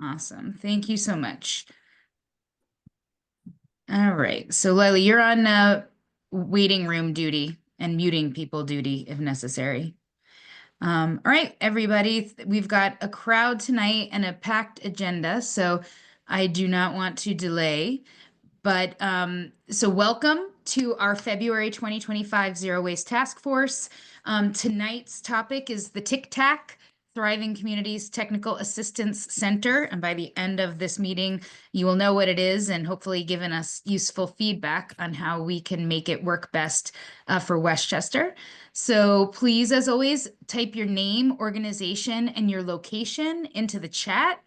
Awesome. Thank you so much. All right. So Lily, you're on waiting room duty and muting people duty if necessary. All right, everybody, we've got a crowd tonight and a packed agenda, so I do not want to delay. But so welcome to our February 2025 Zero Waste Task Force. Tonight's topic is the TCTAC, Thriving Communities Technical Assistance Center. And by the end of this meeting, you will know what it is and hopefully given us useful feedback on how we can make it work best for Westchester. So please, as always, type your name, organization, and your location into the chat.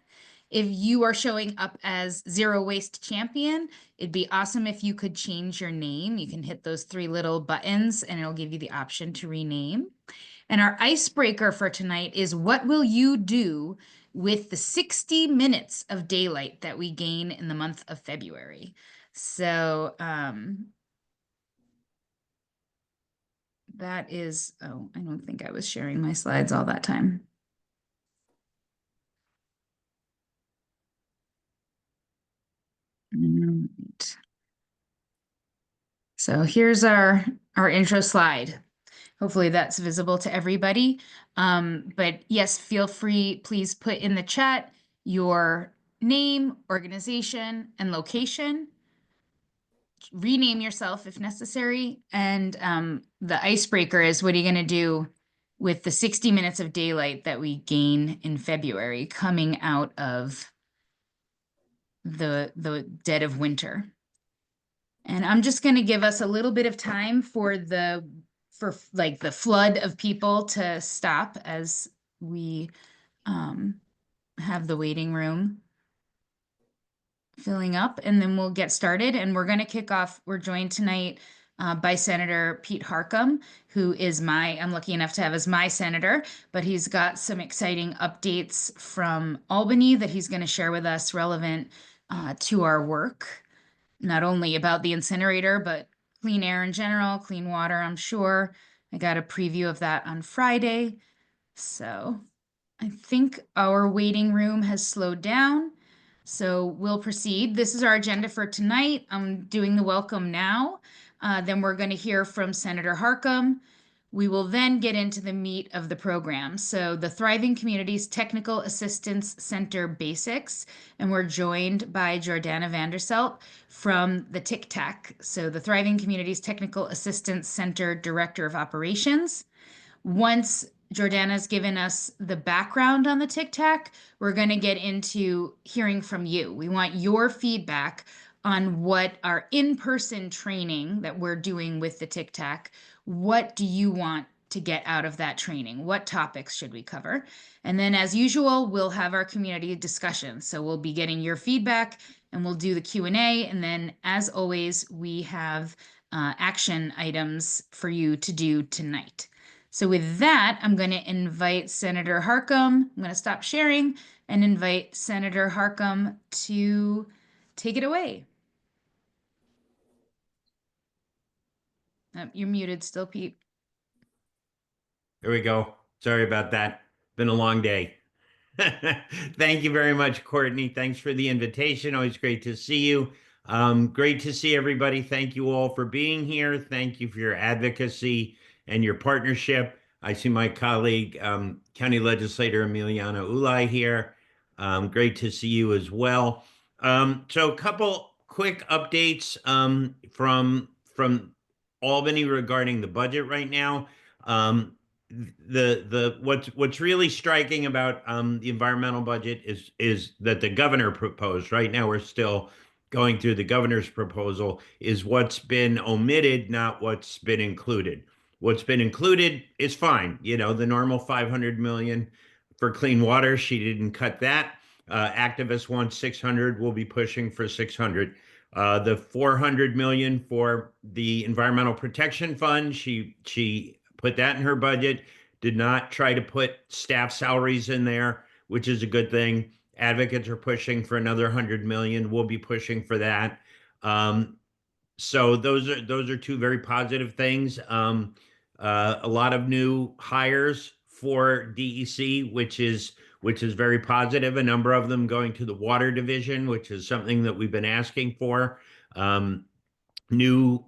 If you are showing up as Zero Waste Champion, it'd be awesome if you could change your name. You can hit those three little buttons and it'll give you the option to rename. And our icebreaker for tonight is, what will you do with the 60 minutes of daylight that we gain in the month of February? So that is, oh, I don't think I was sharing my slides all that time. Right. So here's our intro slide. Hopefully that's visible to everybody. But yes, feel free, please put in the chat your name, organization, and location. Rename yourself if necessary. And the icebreaker is, what are you going to do with the 60 minutes of daylight that we gain in February coming out of the dead of winter? And I'm just going to give us a little bit of time for like the flood of people to stop as we have the waiting room filling up, and then we'll get started. And we're going to kick off. We're joined tonight by Senator Pete Harckham, who is I'm lucky enough to have as my senator, but he's got some exciting updates from Albany that he's going to share with us relevant to our work, not only about the incinerator, but clean air in general, clean water, I'm sure. I got a preview of that on Friday. So I think our waiting room has slowed down. So we'll proceed. This is our agenda for tonight. I'm doing the welcome now. Then we're going to hear from Senator Harckham. We will then get into the meat of the program. So the Thriving Communities Technical Assistance Center basics, and we're joined by Jordana Vanderselt from the TCTAC, so the Thriving Communities Technical Assistance Center Director of Operations. Once Jordana's given us the background on the TCTAC, we're going to get into hearing from you. We want your feedback on what our in-person training that we're doing with the TCTAC, what do you want to get out of that training? What topics should we cover? And then as usual, we'll have our community discussion. So we'll be getting your feedback and we'll do the Q&A. And then as always, we have action items for you to do tonight. So with that, I'm going to invite Senator Harckham. I'm going to stop sharing and invite Senator Harckham to take it away. You're muted still, Pete. There we go. Sorry about that. Been a long day. Thank you very much, Courtney. Thanks for the invitation. Always great to see you. Great to see everybody. Thank you all for being here. Thank you for your advocacy and your partnership. I see my colleague, County Legislator Emiliana Ulai here. Great to see you as well. So a couple quick updates from Albany regarding the budget right now. What's really striking about the environmental budget is that the governor proposed. Right now we're still going through the governor's proposal, is what's been omitted, not what's been included. What's been included is fine. You know, the normal 500 million for clean water, she didn't cut that. Activists want 600, we'll be pushing for 600. The 400 million for the Environmental Protection Fund, she put that in her budget, did not try to put staff salaries in there, which is a good thing. Advocates are pushing for another 100 million. We'll be pushing for that. So those are two very positive things. A lot of new hires for DEC, which is which is very positive. A number of them going to the water division, which is something that we've been asking for. New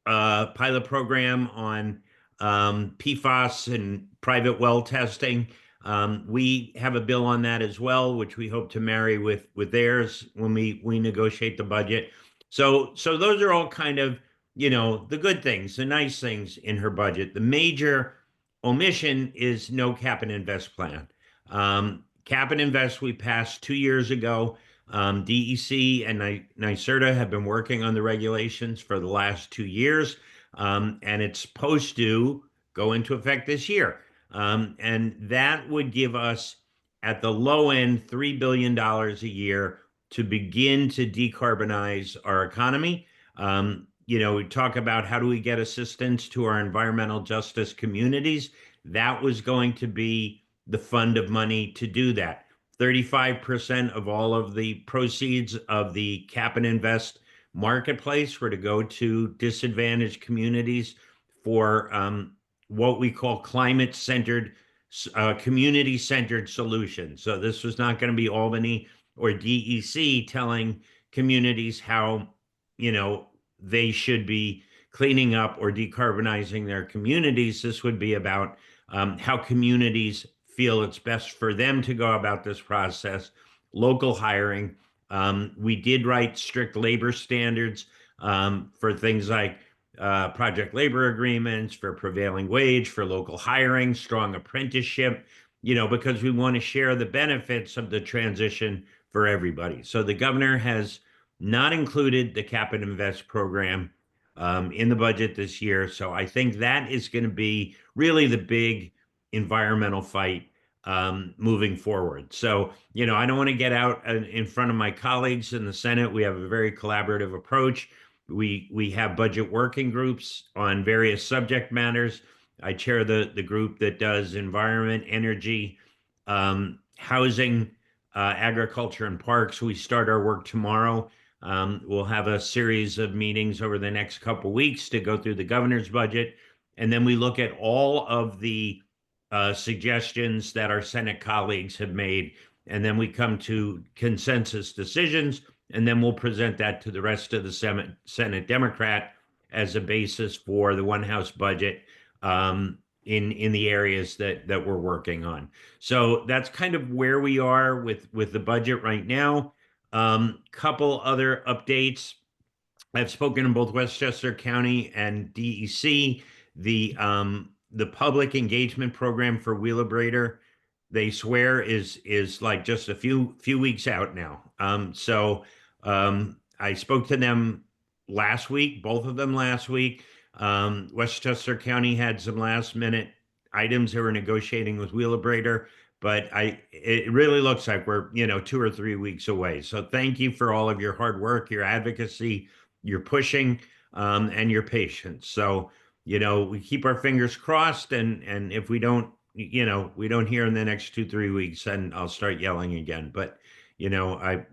pilot program on PFAS and private well testing. We have a bill on that as well, which we hope to marry with theirs when we negotiate the budget. So those are all kind of, the good things, the nice things in her budget. The major omission is no cap and invest plan. Cap and invest we passed 2 years ago. DEC and NYSERDA have been working on the regulations for the last 2 years, and it's supposed to go into effect this year. And that would give us, at the low end, $3 billion a year to begin to decarbonize our economy. We talk about how do we get assistance to our environmental justice communities. That was going to be the fund of money to do that. 35% of all of the proceeds of the cap and invest marketplace were to go to disadvantaged communities for what we call climate-centered, community-centered solutions. So this was not going to be Albany or DEC telling communities how, they should be cleaning up or decarbonizing their communities. This would be about how communities feel it's best for them to go about this process. Local hiring. We did write strict labor standards for things like project labor agreements, for prevailing wage, for local hiring, strong apprenticeship, because we want to share the benefits of the transition for everybody. So the governor has not included the cap and invest program in the budget this year. So I think that is going to be really the big environmental fight moving forward. So, I don't want to get out in front of my colleagues in the Senate. We have a very collaborative approach. We have budget working groups on various subject matters. I chair the group that does environment, energy, housing, agriculture, and parks. We start our work tomorrow. We'll have a series of meetings over the next couple of weeks to go through the governor's budget. And then we look at all of the suggestions that our Senate colleagues have made. And then we come to consensus decisions. And then we'll present that to the rest of the Senate Democrat as a basis for the one House budget in the areas that we're working on. So that's kind of where we are with the budget right now. Couple other updates. I've spoken in both Westchester County and DEC. The public engagement program for Wheelabrator, they swear is like just a few weeks out now. I spoke to them last week, both of them last week. Westchester County had some last minute items they were negotiating with Wheelabrator, but it really looks like we're 2 or 3 weeks away. So thank you for all of your hard work, your advocacy, your pushing, and your patience. So we keep our fingers crossed, and if we don't hear in the next 2-3 weeks, then I'll start yelling again. But I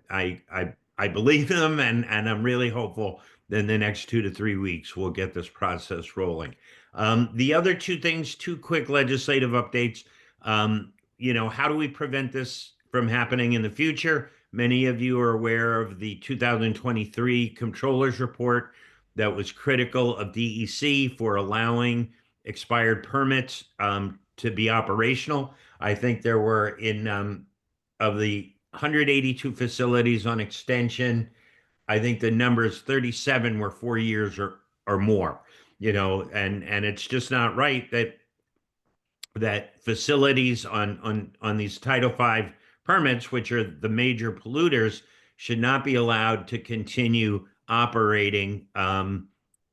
believe in them, and I'm really hopeful that in the next 2 to 3 weeks we'll get this process rolling. The other two things, two quick legislative updates. How do we prevent this from happening in the future? Many of you are aware of the 2023 Comptroller's Report that was critical of DEC for allowing expired permits to be operational. I think there were of the 182 facilities on extension, I think the numbers 37 were 4 years or more, and it's just not right that facilities on these Title V permits, which are the major polluters, should not be allowed to continue operating on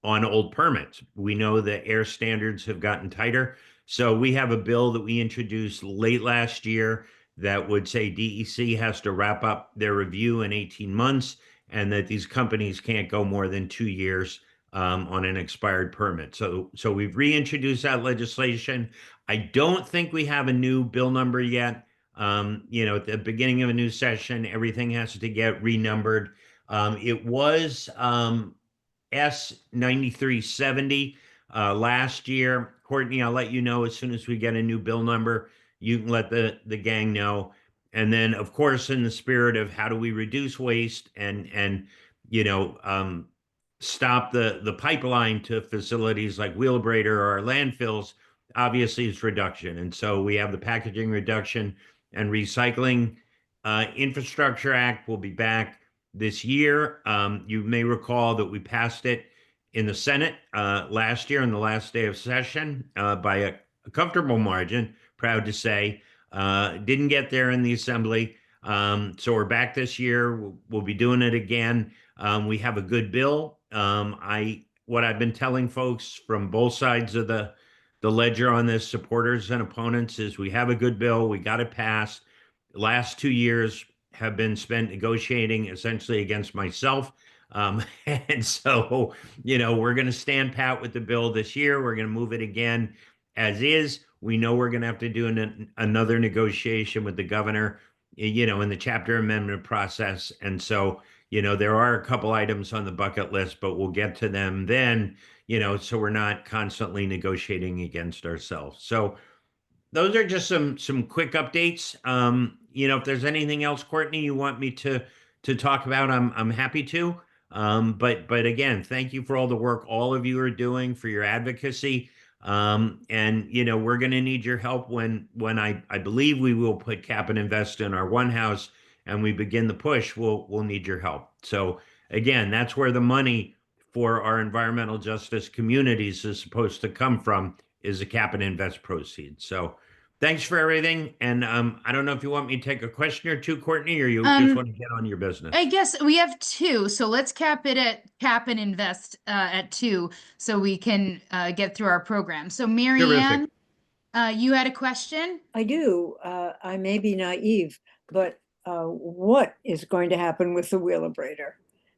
old permits. We know that air standards have gotten tighter. So we have a bill that we introduced late last year that would say DEC has to wrap up their review in 18 months and that these companies can't go more than 2 years on an expired permit. So we've reintroduced that legislation. I don't think we have a new bill number yet. At the beginning of a new session, everything has to get renumbered. It was S9370 last year. Courtney, I'll let you know as soon as we get a new bill number. You can let the gang know. And then, of course, in the spirit of how do we reduce waste and you know stop the pipeline to facilities like Wheelabrator or our landfills, obviously it's reduction. And so we have the Packaging Reduction and Recycling Infrastructure Act will be back this year. You may recall that we passed it in the Senate last year on the last day of session by a comfortable margin, proud to say. Didn't get there in the Assembly. So we're back this year. We'll be doing it again. We have a good bill. What I've been telling folks from both sides of the ledger on this, supporters and opponents, is we have a good bill. We got it passed. The last 2 years have been spent negotiating essentially against myself. And so, we're going to stand pat with the bill this year. We're going to move it again as is. We know we're going to have to do another negotiation with the governor, in the chapter amendment process. And so, there are a couple items on the bucket list, but we'll get to them then, so we're not constantly negotiating against ourselves. So those are just some quick updates. If there's anything else, Courtney, you want me to talk about, I'm happy to. But again, thank you for all the work all of you are doing, for your advocacy. And we're going to need your help when I believe we will put cap and invest in our one house and we begin the push. We'll need your help. So again, that's where the money for our environmental justice communities is supposed to come from, is the cap and invest proceeds. So thanks for everything. And I don't know if you want me to take a question or two, Courtney, or you just want to get on your business. I guess we have two, so let's cap and invest at two, so we can get through our program. So Mary Ann, you had a question? I do. I may be naive, but what is going to happen with the Wheelabrator?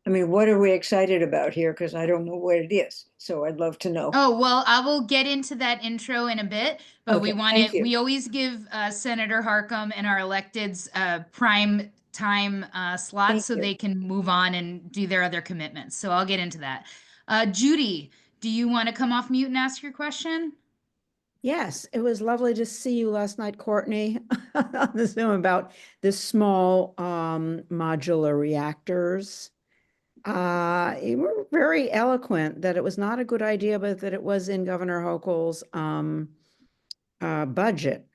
I mean, what are we excited about here? Because I don't know what it is. So I'd love to know. Oh, well, I will get into that intro in a bit, but Okay, we always give Senator Harckham and our electeds prime time slots so they can move on and do their other commitments. So I'll get into that. Judy, do you want to come off mute and ask your question? Yes, it was lovely to see you last night, Courtney, on the Zoom about the small modular reactors. You were very eloquent that it was not a good idea, but that it was in Governor Hochul's budget.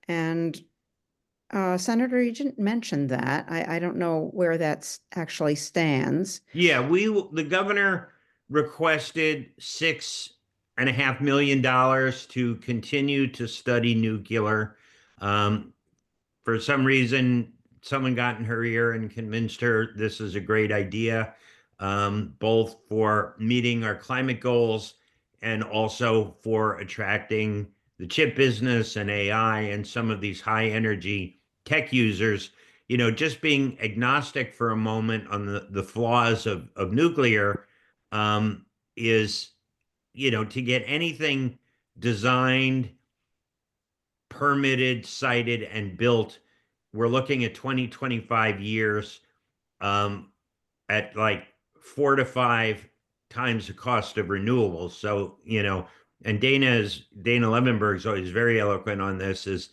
And Senator, you didn't mention that. I don't know where that actually stands. Yeah, the governor requested $6.5 million to continue to study nuclear. For some reason, someone got in her ear and convinced her this is a great idea, both for meeting our climate goals and also for attracting the chip business and AI and some of these high energy tech users. Just being agnostic for a moment on the flaws of nuclear is, to get anything designed, permitted, cited, and built, we're looking at 20-25 years at like 4 to 5 times the cost of renewables. So, and Dana Levenberg is always very eloquent on this, is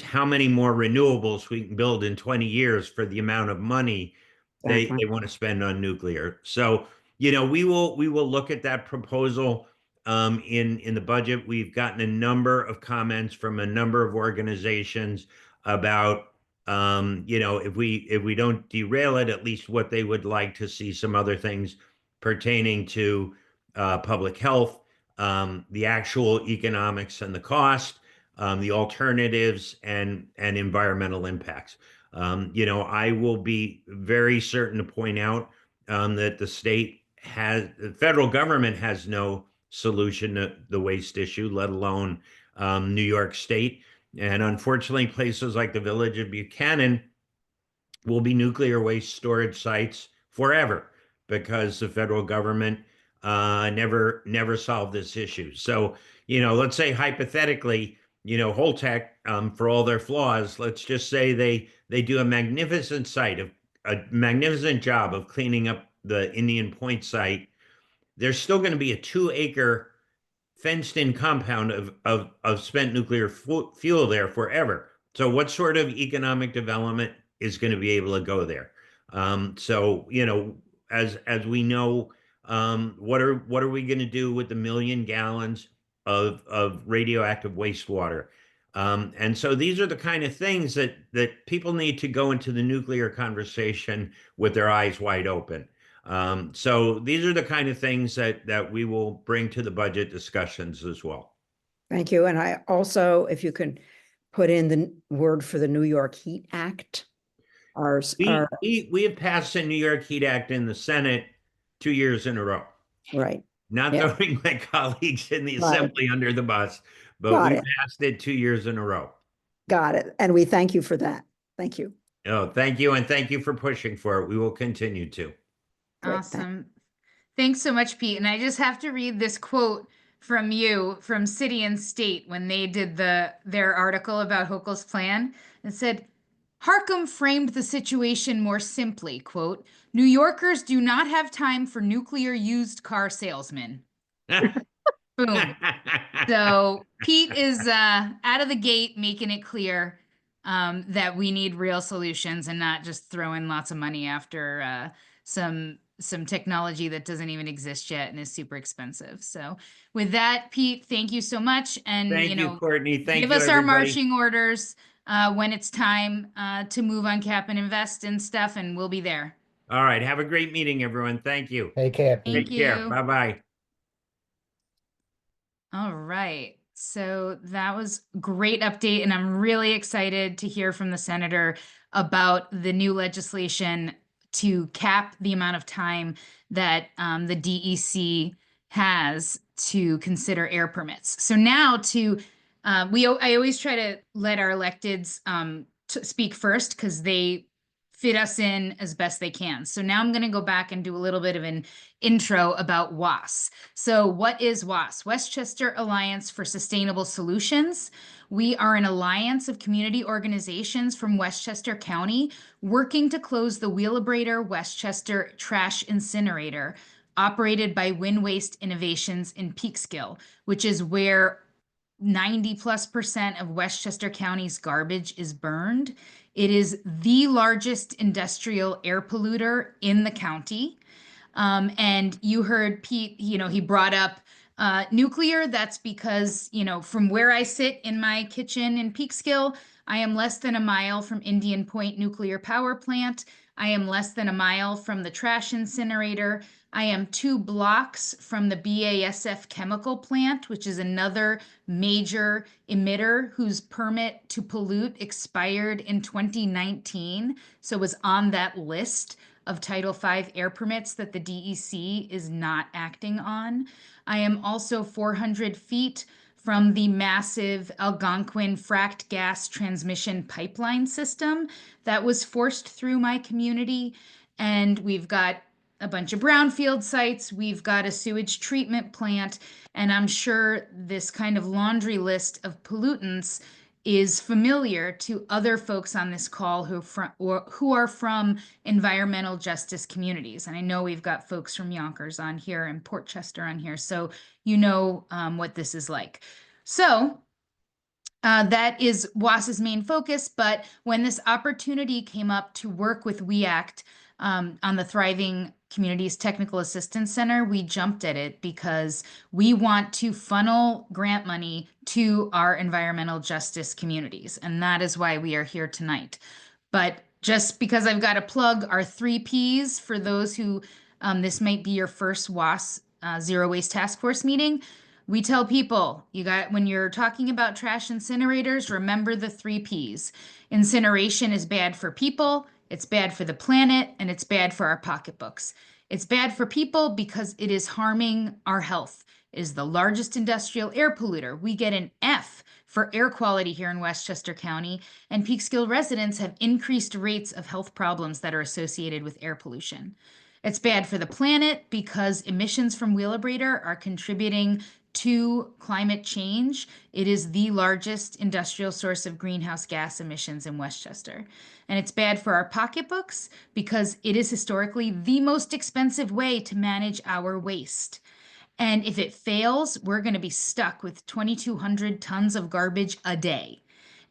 how many more renewables we can build in 20 years for the amount of money they want to spend on nuclear. So, we will look at that proposal in the budget. We've gotten a number of comments from a number of organizations about if we don't derail it, at least what they would like to see some other things pertaining to public health, the actual economics and the cost, the alternatives and environmental impacts. I will be very certain to point out that the federal government has no solution to the waste issue, let alone New York State. And unfortunately, places like the village of Buchanan will be nuclear waste storage sites forever because the federal government never solved this issue. So, let's say hypothetically, Holtec, for all their flaws, let's just say they do a magnificent job of cleaning up the Indian Point site. There's still going to be a 2-acre fenced-in compound of spent nuclear fuel there forever. So what sort of economic development is going to be able to go there? So, as we know, what are we going to do with the 1 million gallons of radioactive wastewater? And so these are the kind of things that people need to go into the nuclear conversation with their eyes wide open. So these are the kind of things that we will bring to the budget discussions as well. Thank you. And I also, if you can put in the word for the New York Heat Act. We have passed the New York Heat Act in the Senate 2 years in a row. Right. Not Yeah. throwing my colleagues in the Right. assembly under the bus, but Got we it. passed it 2 years in a row. Got it. And we thank you for that. Thank you. Oh, thank you. And thank you for pushing for it. We will continue to. Great. Awesome. Thanks so much, Pete. And I just have to read this quote from you from City and State when they did their article about Hochul's plan. It said, Harckham framed the situation more simply, quote, New Yorkers do not have time for nuclear used car salesmen. Boom. So Pete is out of the gate making it clear that we need real solutions and not just throwing lots of money after some technology that doesn't even exist yet and is super expensive. So with that, Pete, thank you so much. And Thank you, Courtney. Thank give you, us our everybody. marching orders when it's time to move on cap and invest and stuff, and we'll be there. All right. Have a great meeting, everyone. Thank you. Take care. Pete. Thank Take care. you. Bye-bye. All right. So that was great update, and I'm really excited to hear from the senator about the new legislation to cap the amount of time that the DEC has to consider air permits. So now I always try to let our electeds speak first because they fit us in as best they can. So now I'm going to go back and do a little bit of an intro about WAS. So what is WAS? Westchester Alliance for Sustainable Solutions. We are an alliance of community organizations from Westchester County working to close the Wheelabrator Westchester Trash Incinerator operated by Wind Waste Innovations in Peekskill, which is where 90+% of Westchester County's garbage is burned. It is the largest industrial air polluter in the county. And you heard Pete, he brought up nuclear. That's because, from where I sit in my kitchen in Peekskill, I am less than a mile from Indian Point Nuclear Power Plant. I am less than a mile from the trash incinerator. I am 2 blocks from the BASF chemical plant, which is another major emitter whose permit to pollute expired in 2019. So it was on that list of Title V air permits that the DEC is not acting on. I am also 400 feet from the massive Algonquin fracked gas transmission pipeline system that was forced through my community. And we've got a bunch of brownfield sites. We've got a sewage treatment plant. And I'm sure this kind of laundry list of pollutants is familiar to other folks on this call who are from environmental justice communities. And I know we've got folks from Yonkers on here and Port Chester on here, so you know what this is like. So that is WAS's main focus, but when this opportunity came up to work with WE ACT on the Thriving Communities Technical Assistance Center, we jumped at it because we want to funnel grant money to our environmental justice communities. And that is why we are here tonight. But just because I've got to plug our 3 Ps for those who, this might be your first WAS Zero Waste Task Force meeting, we tell people, when you're talking about trash incinerators, remember the 3 Ps. Incineration is bad for people, it's bad for the planet, and it's bad for our pocketbooks. It's bad for people because it is harming our health. It is the largest industrial air polluter. We get an F for air quality here in Westchester County, and Peekskill residents have increased rates of health problems that are associated with air pollution. It's bad for the planet because emissions from Wheelabrator are contributing to climate change. It is the largest industrial source of greenhouse gas emissions in Westchester. And it's bad for our pocketbooks because it is historically the most expensive way to manage our waste. And if it fails, we're going to be stuck with 2,200 tons of garbage a day.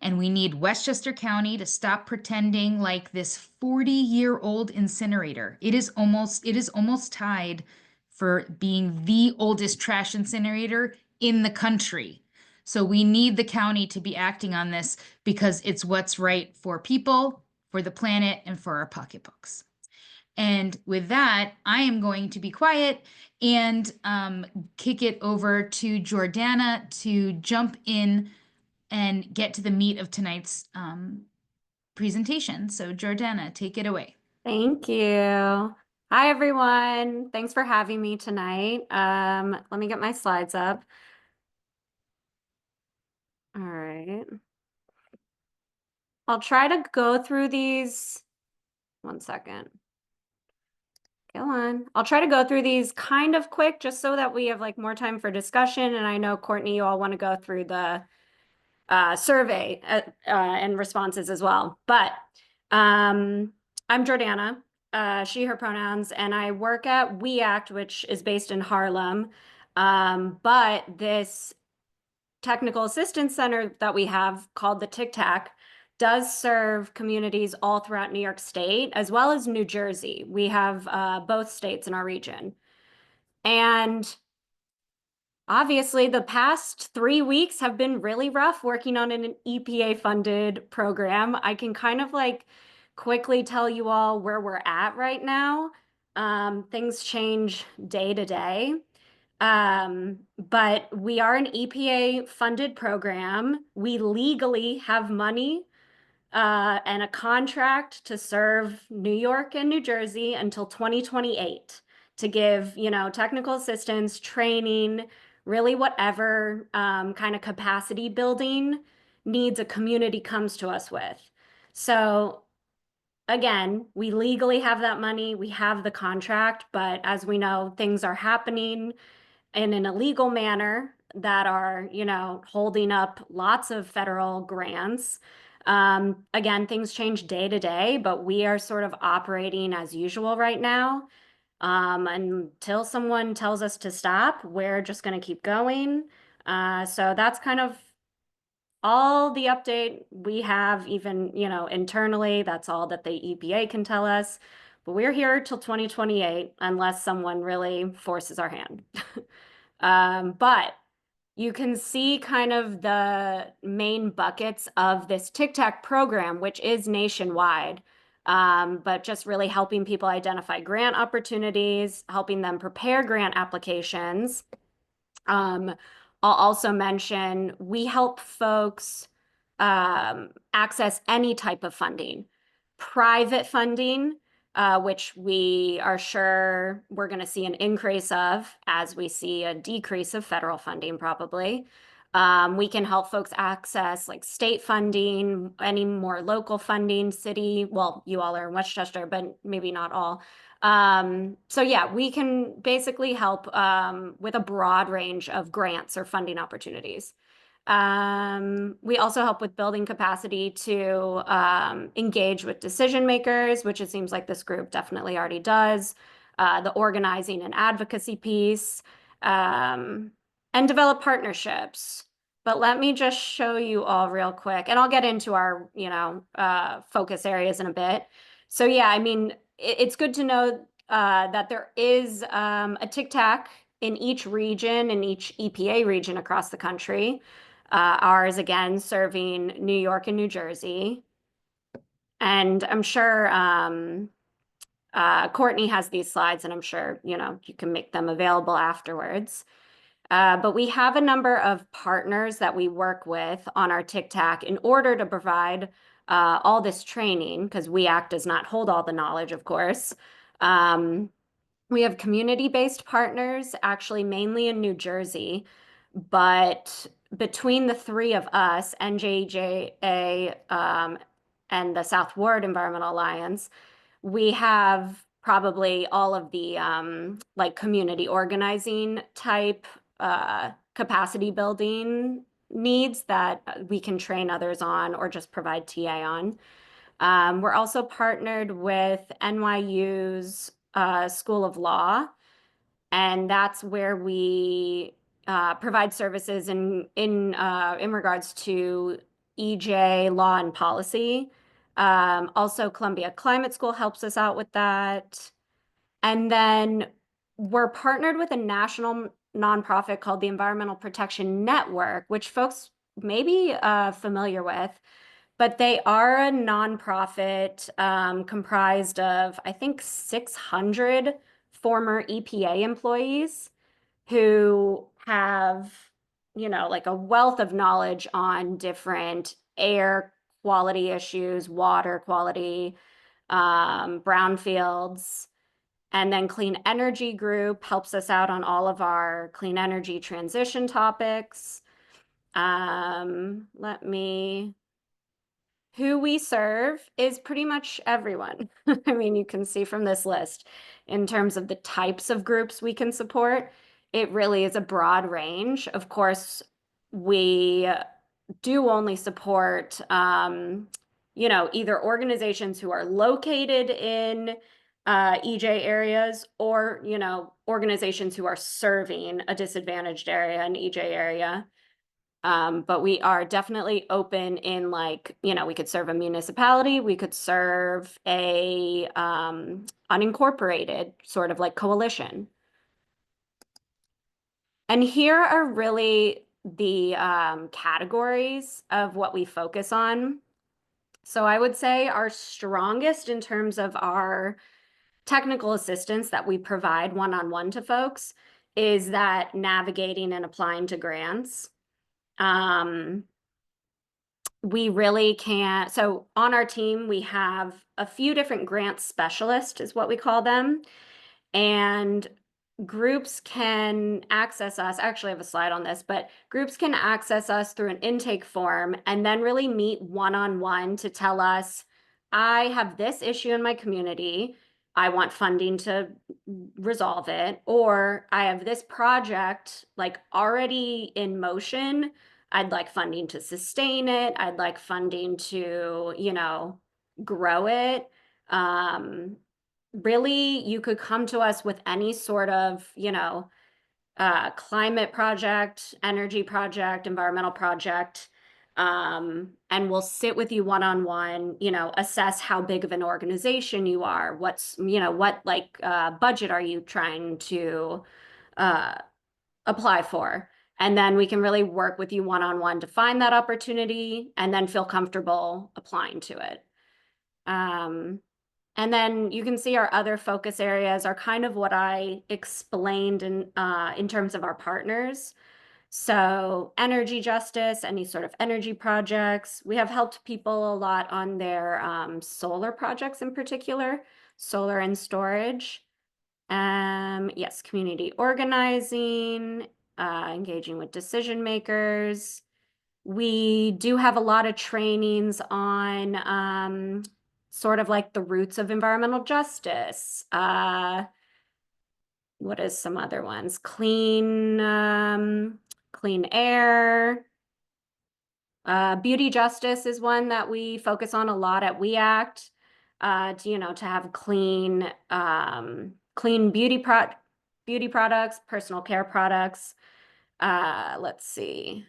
And we need Westchester County to stop pretending like this 40-year-old incinerator. It is almost tied for being the oldest trash incinerator in the country. So we need the county to be acting on this because it's what's right for people, for the planet, and for our pocketbooks. And with that, I am going to be quiet and kick it over to Jordana to jump in and get to the meat of tonight's presentation. So Jordana, take it away. Thank you. Hi, everyone. Thanks for having me tonight. Let me get my slides up. All right. I'll try to go through these. One second. Go on. I'll try to go through these kind of quick just so that we have like more time for discussion. And I know, Courtney, you all want to go through the survey and responses as well. But I'm Jordana, she, her pronouns, and I work at WE ACT, which is based in Harlem. But this technical assistance center that we have called the TCTAC does serve communities all throughout New York State, as well as New Jersey. We have both states in our region. And obviously, the past 3 weeks have been really rough working on an EPA-funded program. I can kind of like quickly tell you all where we're at right now. Things change day to day. But we are an EPA-funded program. We legally have money and a contract to serve New York and New Jersey until 2028 to give, technical assistance, training, really whatever kind of capacity building needs a community comes to us with. So again, we legally have that money, we have the contract, but as we know, things are happening in an illegal manner that are, holding up lots of federal grants. Again, things change day to day, but we are sort of operating as usual right now. Until someone tells us to stop, we're just going to keep going. So that's kind of all the update we have, even, internally. That's all that the EPA can tell us. But we're here till 2028 unless someone really forces our hand. But you can see kind of the main buckets of this TCTAC program, which is nationwide, but just really helping people identify grant opportunities, helping them prepare grant applications. I'll also mention we help folks access any type of funding, private funding, which we are sure we're going to see an increase of as we see a decrease of federal funding probably. We can help folks access like state funding, any more local funding, city. Well, you all are in Westchester, but maybe not all. So yeah, we can basically help with a broad range of grants or funding opportunities. We also help with building capacity to engage with decision makers, which it seems like this group definitely already does, the organizing and advocacy piece, and develop partnerships. But let me just show you all real quick, and I'll get into our, focus areas in a bit. So yeah, I mean, it's good to know that there is a TCTAC in each region, in each EPA region across the country. Ours, again, serving New York and New Jersey. And I'm sure Courtney has these slides, and I'm sure, you can make them available afterwards. But we have a number of partners that we work with on our TCTAC in order to provide all this training, because WE ACT does not hold all the knowledge, of course. We have community-based partners, actually mainly in New Jersey, but between the three of us, NJEJA and the South Ward Environmental Alliance, we have probably all of the like community organizing type capacity building needs that we can train others on or just provide TA on. We're also partnered with NYU's School of Law, and that's where we provide services in regards to EJ Law and Policy. Also, Columbia Climate School helps us out with that. And then we're partnered with a national nonprofit called the Environmental Protection Network, which folks may be familiar with, but they are a nonprofit comprised of, I think, 600 former EPA employees who have, you know, like a wealth of knowledge on different air quality issues, water quality, brownfields. And then Clean Energy Group helps us out on all of our clean energy transition topics. Who we serve is pretty much everyone. I mean, you can see from this list in terms of the types of groups we can support, it really is a broad range. Of course, we do only support, you know, either organizations who are located in EJ areas or, you know, organizations who are serving a disadvantaged area, an EJ area. But we are definitely open in, like, you know, we could serve a municipality, we could serve a unincorporated sort of like coalition. And here are really the categories of what we focus on. So I would say our strongest in terms of our technical assistance that we provide one-on-one to folks is that navigating and applying to grants. We really can't, so on our team, we have a few different grant specialists is what we call them. And groups can access us, actually I have a slide on this, but groups can access us through an intake form and then really meet one-on-one to tell us, I have this issue in my community, I want funding to resolve it, or I have this project like already in motion, I'd like funding to sustain it, I'd like funding to, you know, grow it. Really, you could come to us with any sort of, you know, climate project, energy project, environmental project, and we'll sit with you one-on-one, you know, assess how big of an organization you are, what's, you know, what like budget are you trying to apply for, and then we can really work with you one-on-one to find that opportunity and then feel comfortable applying to it. And then you can see our other focus areas are kind of what I explained in terms of our partners. So energy justice, any sort of energy projects. We have helped people a lot on their solar projects in particular, solar and storage. Yes, community organizing, engaging with decision makers. We do have a lot of trainings on sort of like the roots of environmental justice. What is some other ones? Clean air. Beauty justice is one that we focus on a lot at WE ACT. You know, to have clean beauty products, personal care products. Let's see.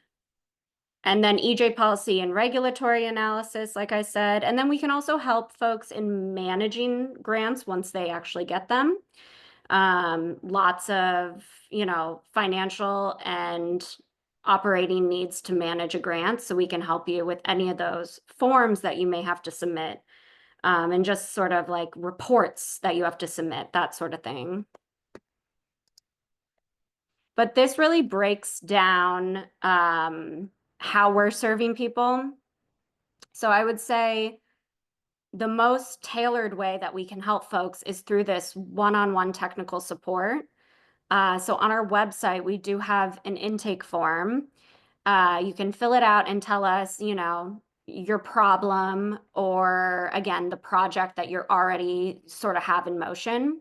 And then EJ policy and regulatory analysis, like I said. And then we can also help folks in managing grants once they actually get them. Lots of, you know, financial and operating needs to manage a grant. So we can help you with any of those forms that you may have to submit, and just sort of like reports that you have to submit, that sort of thing. But this really breaks down how we're serving people. So I would say the most tailored way that we can help folks is through this one-on-one technical support. So on our website, we do have an intake form. You can fill it out and tell us, you know, your problem, or again, the project that you're already sort of have in motion.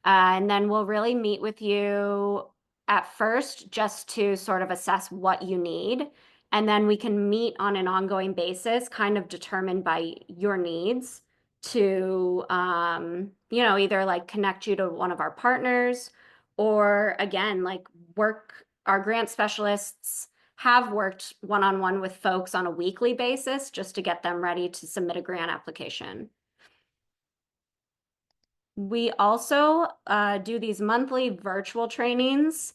And then we'll really meet with you at first just to sort of assess what you need. And then we can meet on an ongoing basis, kind of determined by your needs, to, you know, either like connect you to one of our partners, or again, like our grant specialists have worked one-on-one with folks on a weekly basis just to get them ready to submit a grant application. We also do these monthly virtual trainings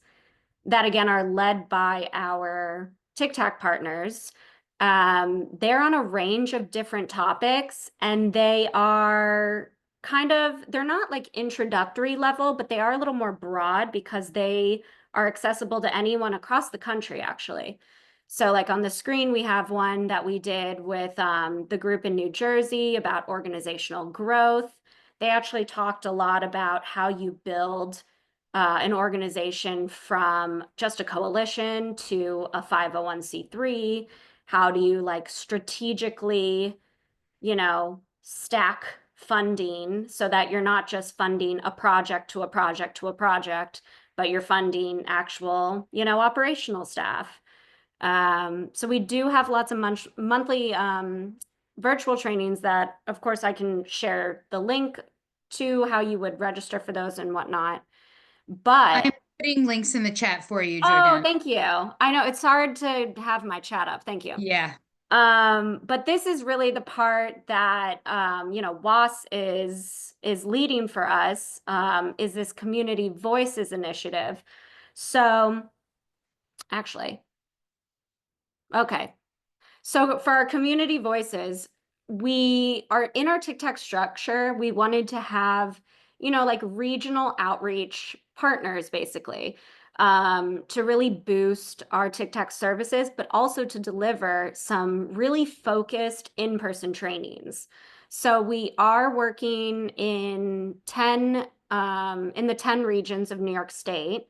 that, again, are led by our TCTAC partners. They're on a range of different topics, and they are they're not like introductory level, but they are a little more broad because they are accessible to anyone across the country, actually. So like on the screen, we have one that we did with the group in New Jersey about organizational growth. They actually talked a lot about how you build an organization from just a coalition to a 501c3. How do you like strategically, stack funding so that you're not just funding a project to a project to a project, but you're funding actual, operational staff. So we do have lots of monthly virtual trainings that, of course, I can share the link to how you would register for those and whatnot. But I'm putting links in the chat for you, oh, Jordana. thank you. I know it's hard to have my chat up. Thank you. Yeah. But this is really the part that WAS is leading for us, is this Community Voices initiative. So actually, okay. So for our Community Voices, we are in our TCTAC structure. We wanted to have, like regional outreach partners, basically, to really boost our TCTAC services, but also to deliver some really focused in-person trainings. So we are working in the 10 regions of New York State.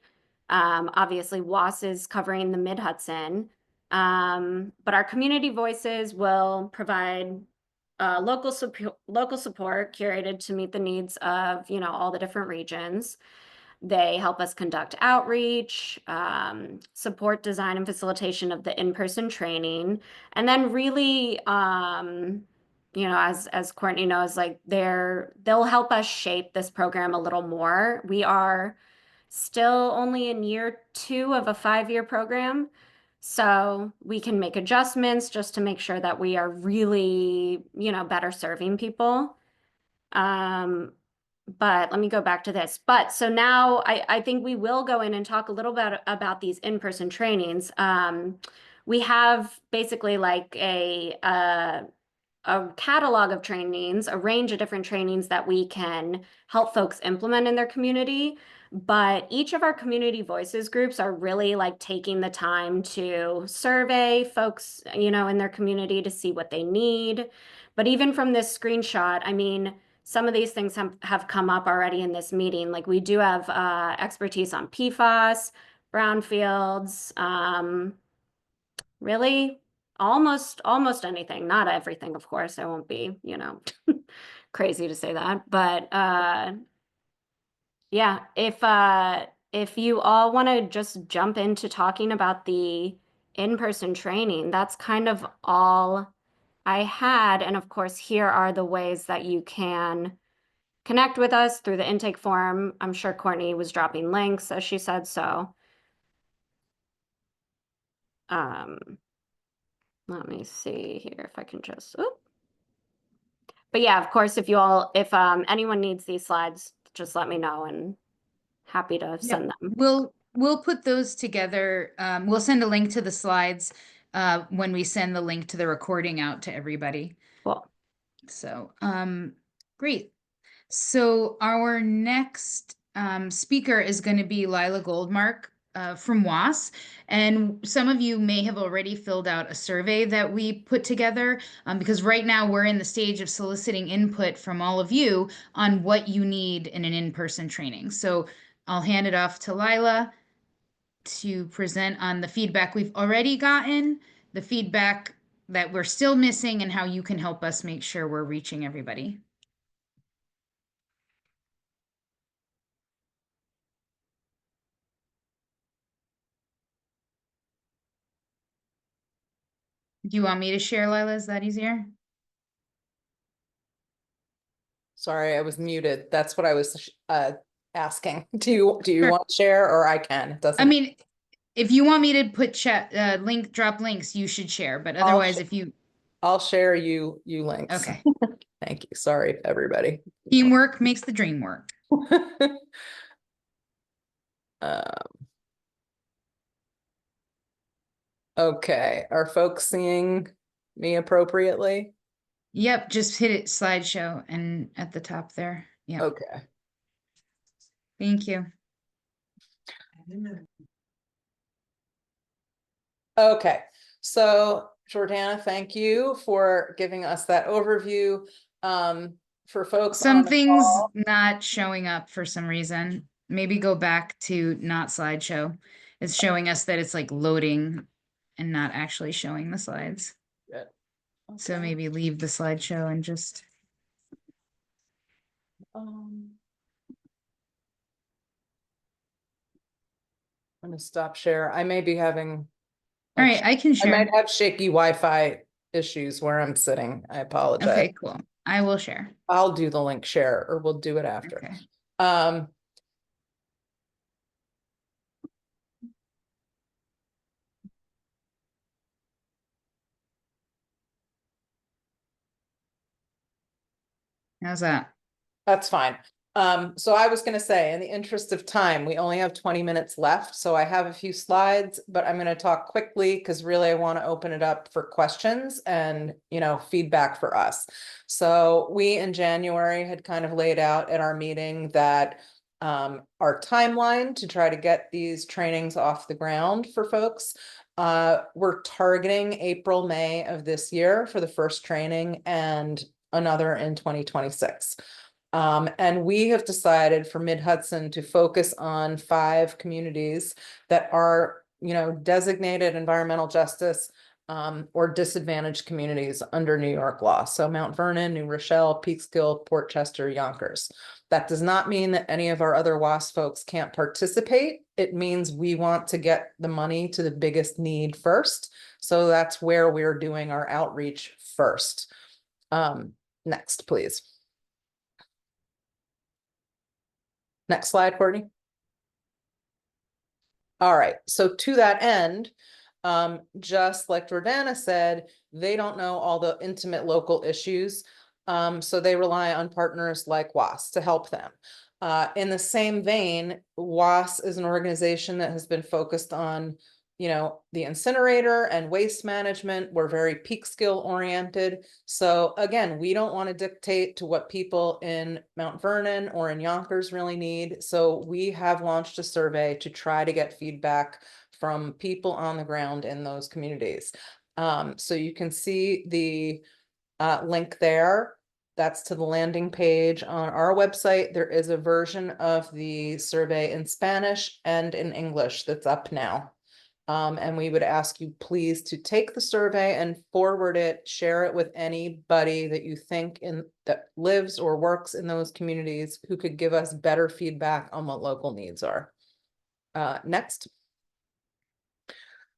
Obviously, WAS is covering the Mid-Hudson. But our Community Voices will provide local support curated to meet the needs of, all the different regions. They help us conduct outreach, support design and facilitation of the in-person training, and then really, as Courtney knows, like they'll help us shape this program a little more. We are still only in year 2 of a 5-year program. So we can make adjustments just to make sure that we are really, better serving people. But let me go back to this. But so now I think we will go in and talk a little bit about these in-person trainings. We have basically like a catalog of trainings, a range of different trainings that we can help folks implement in their community. But each of our Community Voices groups are really like taking the time to survey folks, in their community to see what they need. But even from this screenshot, I mean, some of these things have come up already in this meeting. Like we do have expertise on PFAS, brownfields, really almost anything, not everything, of course. I won't be, crazy to say that, but yeah, if you all want to just jump into talking about the in-person training, that's kind of all I had. And of course, here are the ways that you can connect with us through the intake form. I'm sure Courtney was dropping links, as she said, so. Let me see here if I can just, But yeah, of course, if anyone needs these slides, just let me know and happy to send them. We'll put those together. We'll send a link to the slides when we send the link to the recording out to everybody. Cool. So, great. So our next speaker is going to be Lila Goldmark from WAS. And some of you may have already filled out a survey that we put together because right now we're in the stage of soliciting input from all of you on what you need in an in-person training. So I'll hand it off to Lila to present on the feedback we've already gotten, the feedback that we're still missing, and how you can help us make sure we're reaching everybody. Do you want me to share, Lila? Is that easier? Sorry, I was muted. That's what I was asking. Do you Sure. want to share, or I can? It doesn't. I mean, if you want me to put chat, drop links, you should share, but otherwise if you, I'll share you links. okay. Thank you. Sorry, everybody. Teamwork makes the dream work. Okay, are folks seeing me appropriately? Yep, just hit it slideshow and at the top there. Yeah, Okay. thank you. Okay, so Jordana, thank you for giving us that overview. For folks on Some the things call, not showing up for some reason. Maybe go back to not slideshow. It's showing us that it's like loading and not actually showing the slides. Yeah. So Okay. maybe leave the slideshow and just. I'm gonna stop share. I may be having. All right, I can I share. might have shaky Wi-Fi issues where I'm sitting. I apologize. Okay, cool. I will share. I'll do the link share, or we'll do it after. Okay. How's that? That's fine. So I was gonna say, in the interest of time, we only have 20 minutes left, so I have a few slides, but I'm gonna talk quickly because really I want to open it up for questions and, feedback for us. So we in January had kind of laid out at our meeting that our timeline to try to get these trainings off the ground for folks. We're targeting April, May of this year for the first training and another in 2026. And we have decided for Mid-Hudson to focus on 5 communities that are, designated environmental justice or disadvantaged communities under New York law. So Mount Vernon, New Rochelle, Peekskill, Port Chester, Yonkers. That does not mean that any of our other WAS folks can't participate. It means we want to get the money to the biggest need first. So that's where we're doing our outreach first. Next, please. Next slide, Courtney. All right, so to that end, just like Jordana said, they don't know all the intimate local issues, so they rely on partners like WAS to help them. In the same vein, WAS is an organization that has been focused on the incinerator and waste management. We're very Peekskill oriented. So again, we don't want to dictate to what people in Mount Vernon or in Yonkers really need. So we have launched a survey to try to get feedback from people on the ground in those communities. So you can see the link there. That's to the landing page on our website. There is a version of the survey in Spanish and in English that's up now. And we would ask you please to take the survey and forward it, share it with anybody that you think that lives or works in those communities who could give us better feedback on what local needs are. Next.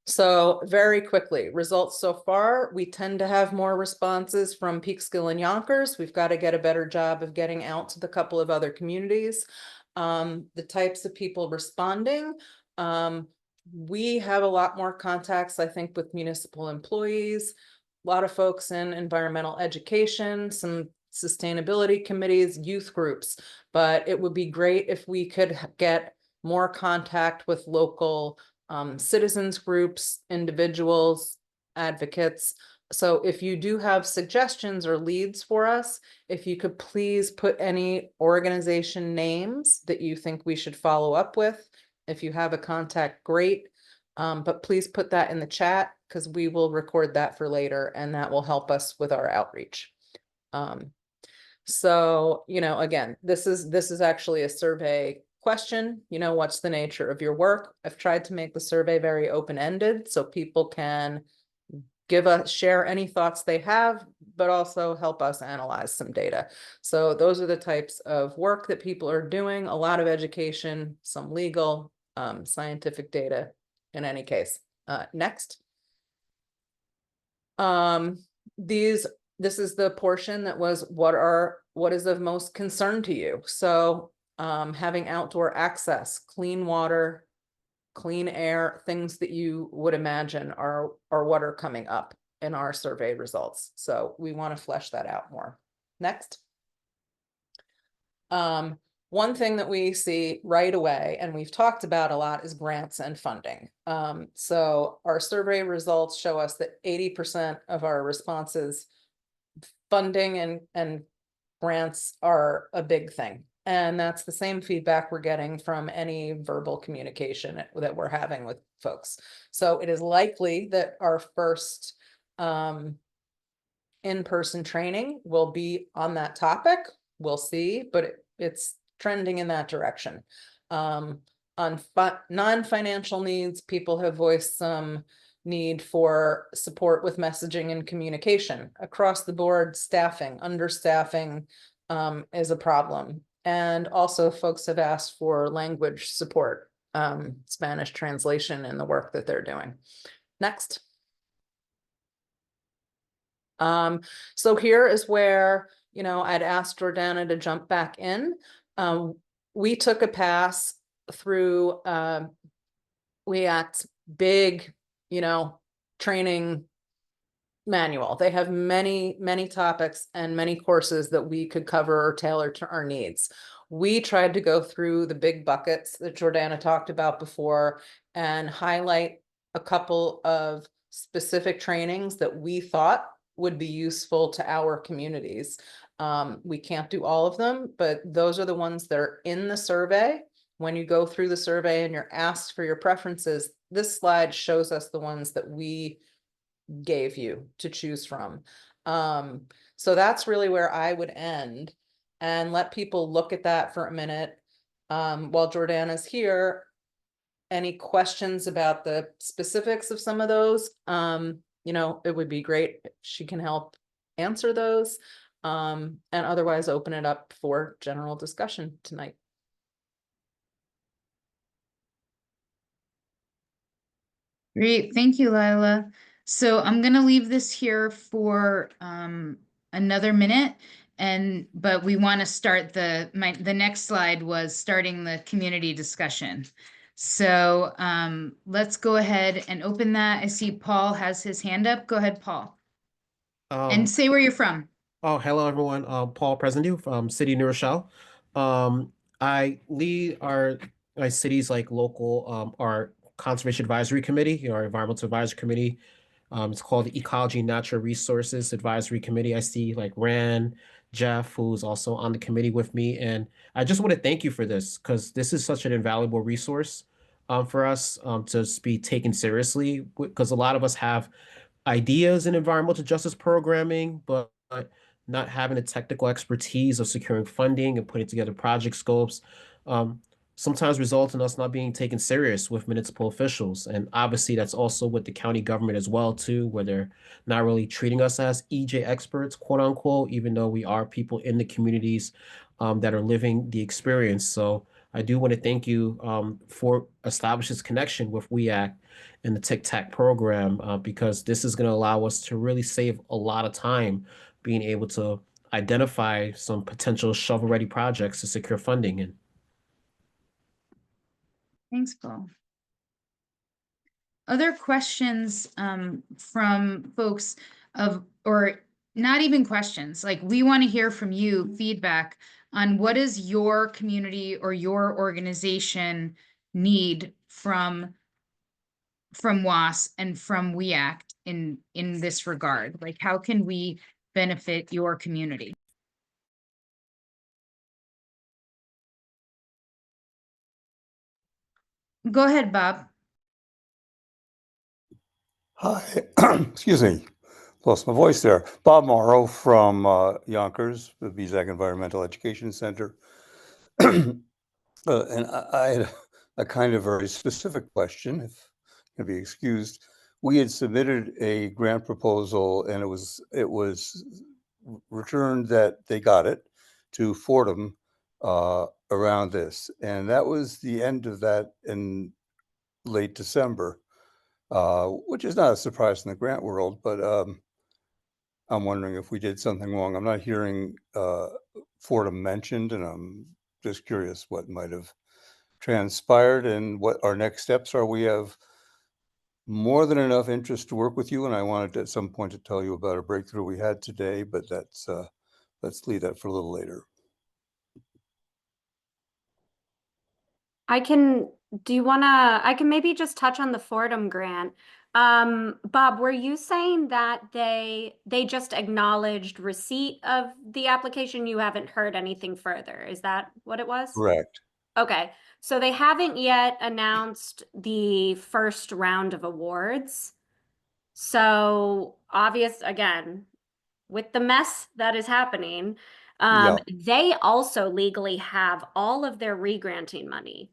So very quickly, results so far, we tend to have more responses from Peekskill and Yonkers. We've got to get a better job of getting out to the couple of other communities. The types of people responding, we have a lot more contacts, I think, with municipal employees, a lot of folks in environmental education, some sustainability committees, youth groups, but it would be great if we could get more contact with local citizens groups, individuals, advocates. So if you do have suggestions or leads for us, if you could please put any organization names that you think we should follow up with. If you have a contact, great. But please put that in the chat because we will record that for later and that will help us with our outreach. So, again, this is actually a survey question. What's the nature of your work? I've tried to make the survey very open-ended so people can share any thoughts they have, but also help us analyze some data. So those are the types of work that people are doing, a lot of education, some legal, scientific data in any case. Next. This is the portion that was what is of most concern to you. So having outdoor access, clean water, clean air, things that you would imagine are what are coming up in our survey results. So we want to flesh that out more. Next. One thing that we see right away, and we've talked about a lot, is grants and funding. So our survey results show us that 80% of our responses, funding and grants are a big thing. And that's the same feedback we're getting from any verbal communication that we're having with folks. So it is likely that our first in-person training will be on that topic. We'll see, but it's trending in that direction. On non-financial needs, people have voiced some need for support with messaging and communication. Across the board, staffing, understaffing is a problem. And also folks have asked for language support, Spanish translation in the work that they're doing. Next. So here is where, you know, I'd asked Jordana to jump back in. We took a pass through WE ACT's big, you know, training manual. They have many, many topics and many courses that we could cover or tailor to our needs. We tried to go through the big buckets that Jordana talked about before and highlight a couple of specific trainings that we thought would be useful to our communities. We can't do all of them, but those are the ones that are in the survey. When you go through the survey and you're asked for your preferences, this slide shows us the ones that we gave you to choose from. So that's really where I would end and let people look at that for a minute. While Jordana's here, any questions about the specifics of some of those? You know, it would be great if she can help answer those, and otherwise open it up for general discussion tonight. Great, thank you, Lila. So I'm gonna leave this here for another minute, but we want to start the next slide was starting the community discussion. So let's go ahead and open that. I see Paul has his hand up. Go ahead, Paul. And say where you're from. Oh, hello everyone. Paul Presendu from City of New Rochelle. I lead my city's like local our conservation advisory committee, our environmental advisory committee. It's called the Ecology and Natural Resources Advisory Committee. I see like Ran, Jeff, who's also on the committee with me, and I just want to thank you for this because this is such an invaluable resource for us to be taken seriously, because a lot of us have ideas in environmental justice programming, but not having the technical expertise of securing funding and putting together project scopes sometimes results in us not being taken serious with municipal officials. And obviously that's also with the county government as well too, where they're not really treating us as EJ experts, quote unquote, even though we are people in the communities that are living the experience. So I do want to thank you for establishing this connection with WE ACT and the TCTAC program, because this is going to allow us to really save a lot of time being able to identify some potential shovel-ready projects to secure funding in. Thanks, Paul. Other questions from folks or not even questions, like we want to hear from you feedback on what does your community or your organization need from WAS and from WE ACT in this regard? Like, how can we benefit your community? Go ahead, Bob. Hi, excuse me, lost my voice there. Bob Morrow from Yonkers, the BZAC Environmental Education Center. And I had a kind of very specific question, if can be excused. We had submitted a grant proposal, and it was returned that they got it to Fordham around this, and that was the end of that in late December. Which is not a surprise in the grant world, but I'm wondering if we did something wrong. I'm not hearing Fordham mentioned, and I'm just curious what might have transpired and what our next steps are. We have more than enough interest to work with you, and I wanted at some point to tell you about a breakthrough we had today, but that's let's leave that for a little later. I can maybe just touch on the Fordham grant. Bob, were you saying that they just acknowledged receipt of the application? You haven't heard anything further. Is that what it was? Correct. Okay. So they haven't yet announced the first round of awards. So again, with the mess that is happening, they also legally have all of their regranting money.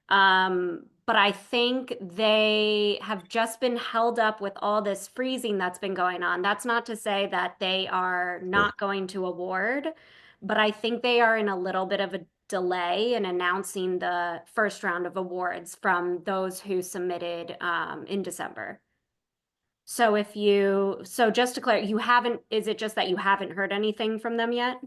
But I think they have just been held up with all this freezing that's been going on. That's not to say that they are not going to award, but I think they are in a little bit of a delay in announcing the first round of awards from those who submitted in December. So just to clarify, is it just that you haven't heard anything from them yet?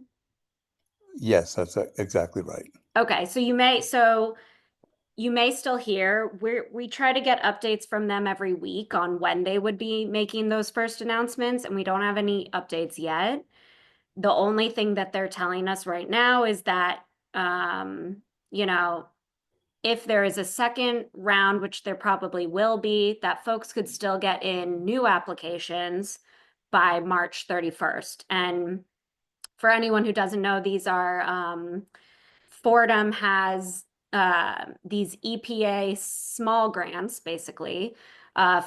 Yes, that's exactly right. Okay, so you may still hear. We try to get updates from them every week on when they would be making those first announcements, and we don't have any updates yet. The only thing that they're telling us right now is that, if there is a second round, which there probably will be, that folks could still get in new applications by March 31st. And for anyone who doesn't know, these are, Fordham has these EPA small grants, basically,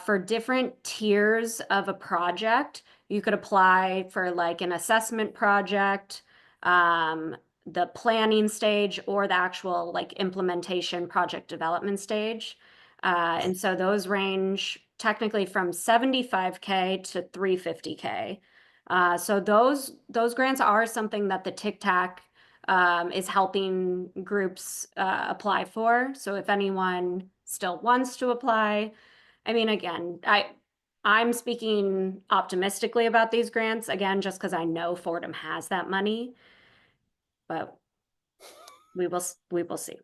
for different tiers of a project. You could apply for like an assessment project, the planning stage, or the actual like implementation project development stage. And so those range technically from $75K to $350K. So those grants are something that the TCTAC is helping groups apply for. So if anyone still wants to apply, I mean, again, I'm speaking optimistically about these grants, again, just because I know Fordham has that money, but we will see.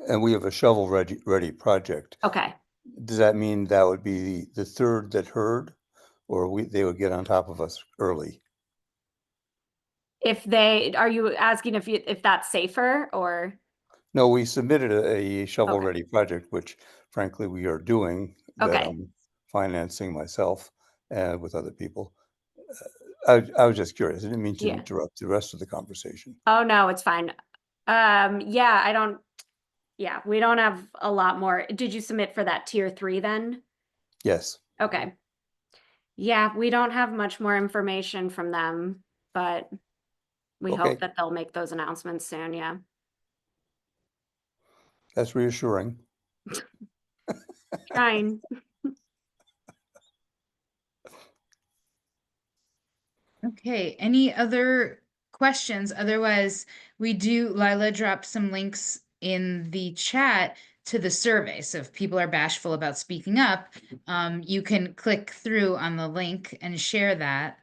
And we have a shovel ready project. Okay. Does that mean that would be the third that heard, or they would get on top of us early? Are you asking if that's safer or? No, we submitted a shovel Okay. ready project, which frankly we are doing, that Okay. I'm financing myself and with other people. I was just curious. I didn't mean to Yeah. interrupt the rest of the conversation. Oh, no, it's fine. We don't have a lot more. Did you submit for that tier 3 then? Yes. Okay. Yeah, we don't have much more information from them, but we Okay. hope that they'll make those announcements soon. Yeah. That's reassuring. Trying. Okay, any other questions? Otherwise, Lila dropped some links in the chat to the survey. So if people are bashful about speaking up, you can click through on the link and share that.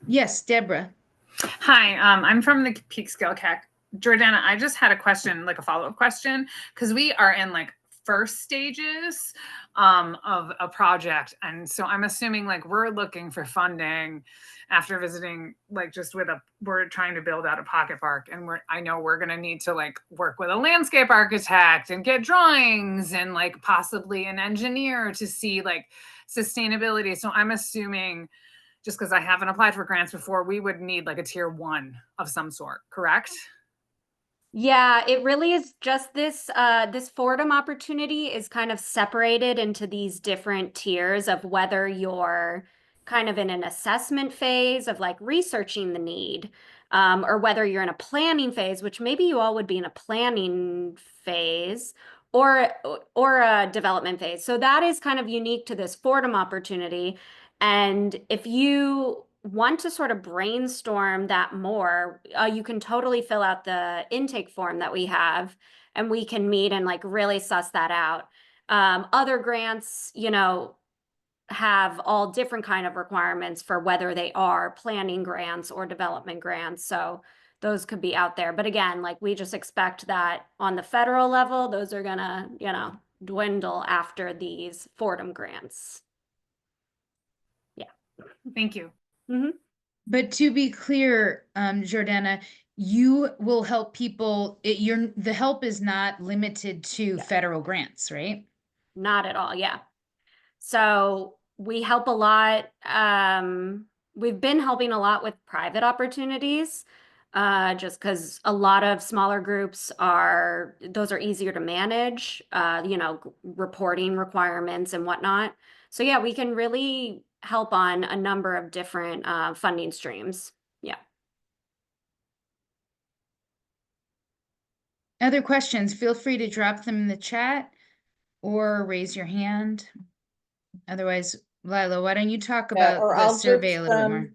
Yes, Deborah. Hi, I'm from the Peak Scale CAC. Jordana, I just had a question, like a follow-up question, because we are in like first stages of a project. And so I'm assuming like we're looking for funding after visiting, like just we're trying to build out a pocket park. And I know we're going to need to like work with a landscape architect and get drawings and like possibly an engineer to see like sustainability. So I'm assuming, just because I haven't applied for grants before, we would need like a tier 1 of some sort, correct? Yeah, it really is just this Fordham opportunity is kind of separated into these different tiers of whether you're kind of in an assessment phase of like researching the need, or whether you're in a planning phase, which maybe you all would be in a planning phase, or a development phase. So that is kind of unique to this Fordham opportunity. And if you want to sort of brainstorm that more, you can totally fill out the intake form that we have, and we can meet and like really suss that out. Other grants, have all different kind of requirements for whether they are planning grants or development grants. So those could be out there. But again, like we just expect that on the federal level, those are gonna, you know, dwindle after these Fordham grants. Yeah. Thank you. But to be clear, Jordana, you will help people. The help is not limited to federal grants, right? Not at all. Yeah. So we help a lot. We've been helping a lot with private opportunities, just because a lot of smaller groups those are easier to manage, you know, reporting requirements and whatnot. So yeah, we can really help on a number of different funding streams. Yeah. Other questions, feel free to drop them in the chat or raise your hand. Otherwise, Lila, why don't you talk Yeah, about or the I'll survey a just, little bit more?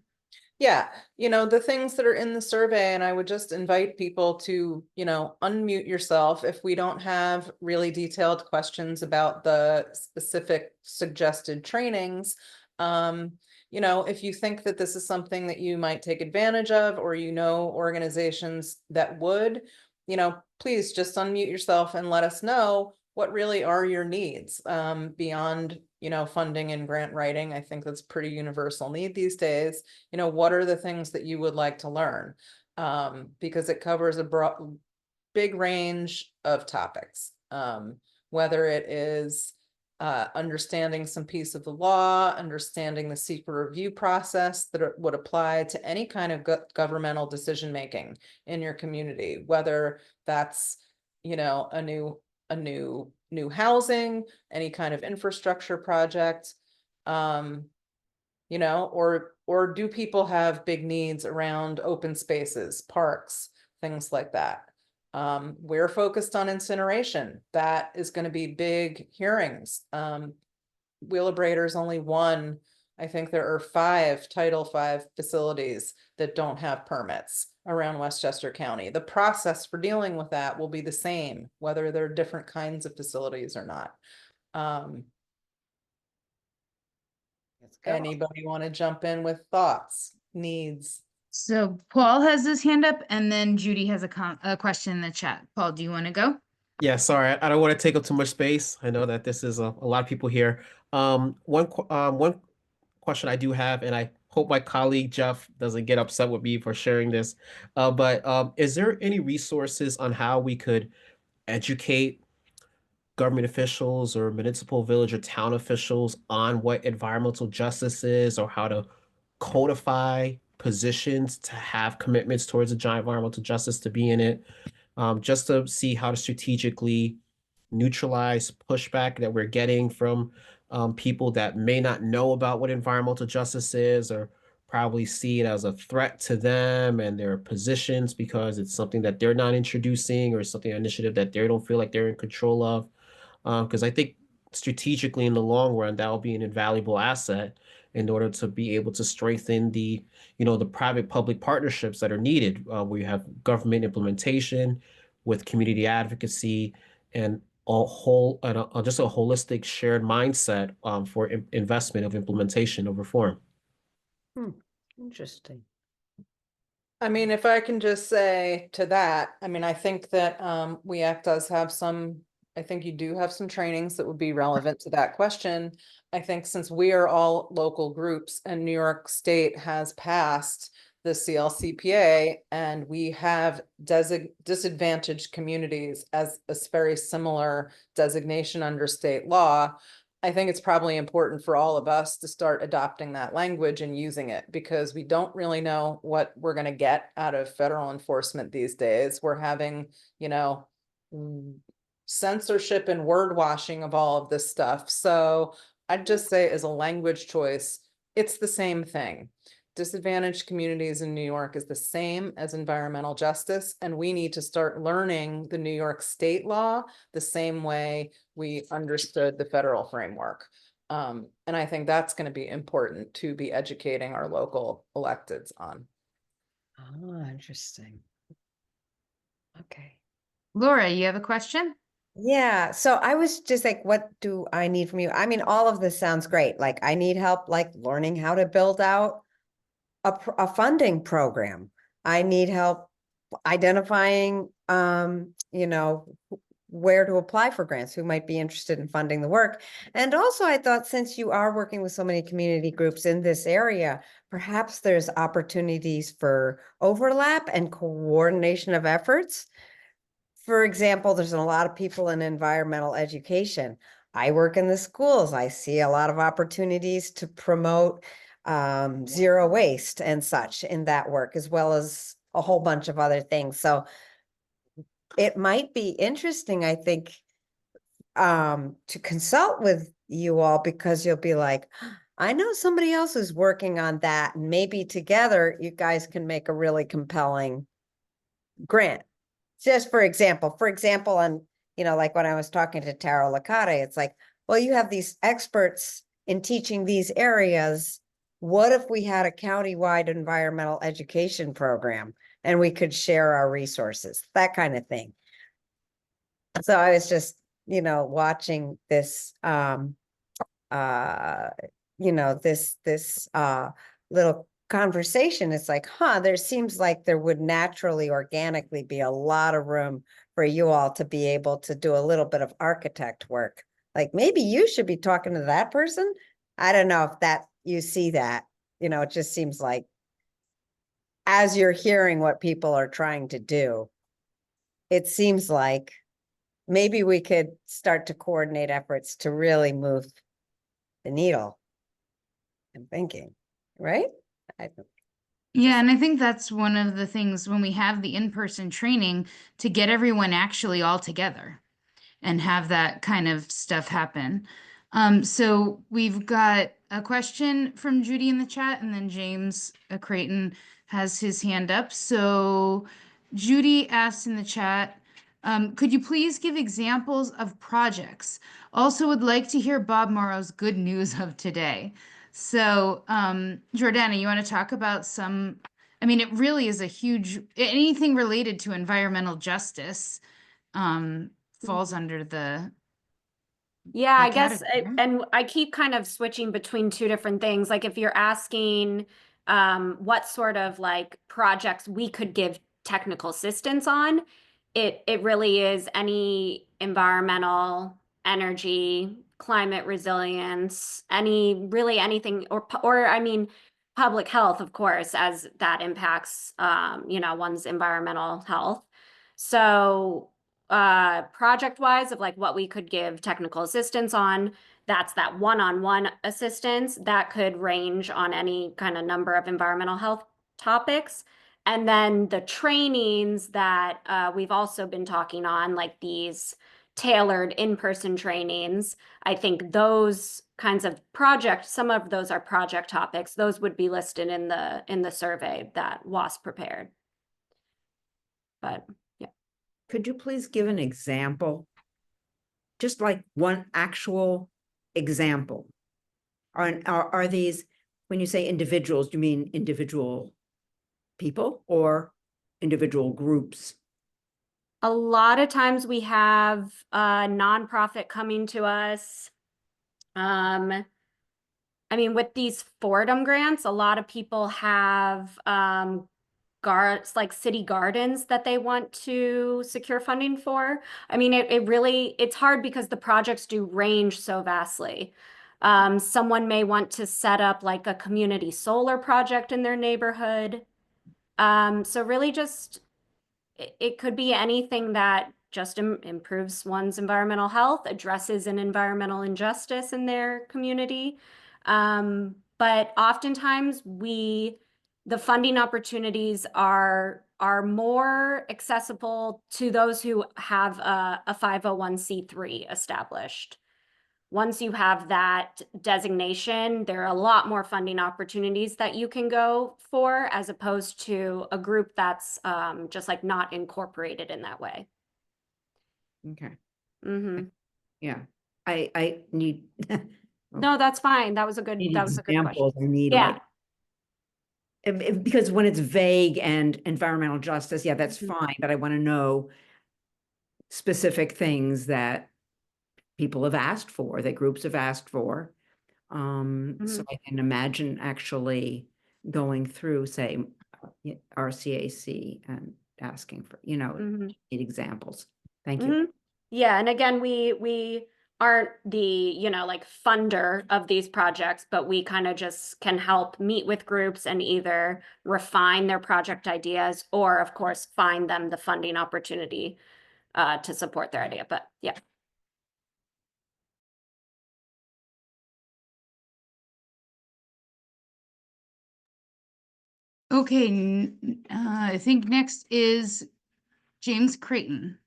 Yeah, you know, the things that are in the survey, and I would just invite people to, you know, unmute yourself if we don't have really detailed questions about the specific suggested trainings. You know, if you think that this is something that you might take advantage of, or you know organizations that would, you know, please just unmute yourself and let us know what really are your needs, beyond, you know, funding and grant writing. I think that's pretty universal need these days. You know, what are the things that you would like to learn? Because it covers a big range of topics, whether it is understanding some piece of the law, understanding the secret review process that would apply to any kind of governmental decision making in your community, whether that's, you know, a new housing, any kind of infrastructure project, you know, or do people have big needs around open spaces, parks, things like that. We're focused on incineration. That is going to be big hearings. Wheelabrator is only one. I think there are 5 Title V facilities that don't have permits around Westchester County. The process for dealing with that will be the same, whether they're different kinds of facilities or not. Anybody want to jump in with thoughts, needs? So Paul has his hand up, and then Judy has a question in the chat. Paul, do you want to go? Yeah, sorry, I don't want to take up too much space. I know that this is a lot of people here. One question I do have, and I hope my colleague Jeff doesn't get upset with me for sharing this, but is there any resources on how we could educate government officials or municipal, village, or town officials on what environmental justice is, or how to codify positions to have commitments towards a giant environmental justice to be in it, just to see how to strategically neutralize pushback that we're getting from people that may not know about what environmental justice is, or probably see it as a threat to them and their positions because it's something that they're not introducing, or something, an initiative that they don't feel like they're in control of. Because I think strategically in the long run, that will be an invaluable asset in order to be able to strengthen the, you know, the private-public partnerships that are needed. We have government implementation with community advocacy and just a holistic shared mindset for investment of implementation of reform. Interesting. I mean, if I can just say to that, I mean, I think that WE ACT does have I think you do have some trainings that would be relevant to that question. I think since we are all local groups and New York State has passed the CLCPA, and we have disadvantaged communities as a very similar designation under state law, I think it's probably important for all of us to start adopting that language and using it, because we don't really know what we're going to get out of federal enforcement these days. We're having, you know, censorship and word washing of all of this stuff. So I'd just say, as a language choice, it's the same thing. Disadvantaged communities in New York is the same as environmental justice, and we need to start learning the New York state law the same way we understood the federal framework. And I think that's going to be important to be educating our local electeds on. Oh, interesting. Okay. Laura, you have a question? Yeah, so I was just like, what do I need from you? I mean, all of this sounds great. Like, I need help, like learning how to build out a funding program. I need help identifying, you know, where to apply for grants, who might be interested in funding the work. And also I thought, since you are working with so many community groups in this area, perhaps there's opportunities for overlap and coordination of efforts. For example, there's a lot of people in environmental education. I work in the schools. I see a lot of opportunities to promote zero waste and such in that work, as well as a whole bunch of other things. So it might be interesting, I think, to consult with you all, because you'll be like, I know somebody else who's working on that, and maybe together you guys can make a really compelling grant. Just for example, on, you know, like when I was talking to Tara Licata, it's like, well, you have these experts in teaching these areas. What if we had a countywide environmental education program and we could share our resources, that kind of thing. So I was just, you know, watching this, you know, this little conversation. It's like, there seems like there would naturally, organically be a lot of room for you all to be able to do a little bit of architect work. Like, maybe you should be talking to that person. I don't know if that, you see that, you know, it just seems like, as you're hearing what people are trying to do, it seems like maybe we could start to coordinate efforts to really move the needle. I'm thinking, right? Yeah, and I think that's one of the things when we have the in-person training, to get everyone actually all together and have that kind of stuff happen. So we've got a question from Judy in the chat, and then James Creighton has his hand up. So Judy asked in the chat, could you please give examples of projects? Also would like to hear Bob Morrow's good news of today. So, Jordana, you want to talk about some, I mean, it really is a huge, anything related to environmental justice, falls under the Yeah, I that guess, category. and I keep kind of switching between two different things. Like, if you're asking what sort of like projects we could give technical assistance on, it really is any environmental, energy, climate resilience, really anything, or I mean, public health, of course, as that impacts you know, one's environmental health. So project wise, of like what we could give technical assistance on, that's that one-on-one assistance that could range on any kind of number of environmental health topics. And then the trainings that we've also been talking on, like these tailored in-person trainings, I think those kinds of projects, some of those are project topics, those would be listed in the survey that WASP prepared. But Could you please give an example? Just like one actual example. Are these, when you say individuals, do you mean individual people or individual groups? a lot of times we have a nonprofit coming to us. I mean, with these Fordham grants, a lot of people have like city gardens that they want to secure funding for. I mean, it's hard because the projects do range so vastly. Someone may want to set up like a community solar project in their neighborhood. So really just, it could be anything that just improves one's environmental health, addresses an environmental injustice in their community. But oftentimes the funding opportunities are more accessible to those who have a 501c3 established. Once you have that designation, there are a lot more funding opportunities that you can go for, as opposed to a group that's just like not incorporated in that way. Okay. Mm-hmm. Yeah. I need. No, that's fine. That was a good question. Examples. I need Yeah. like, because when it's vague and environmental justice, yeah, that's Mhm. fine, but I want to know specific things that people have asked for, that groups have asked for. So I can imagine actually going through, say, RCAC and asking for, you know, Mhm. need examples. Thank you. Mhm. Yeah, and again, we aren't the, you know, like funder of these projects, but we kind of just can help meet with groups and either refine their project ideas or, of course, find them the funding opportunity to support their idea. But yeah. Okay, I think next is James Creighton.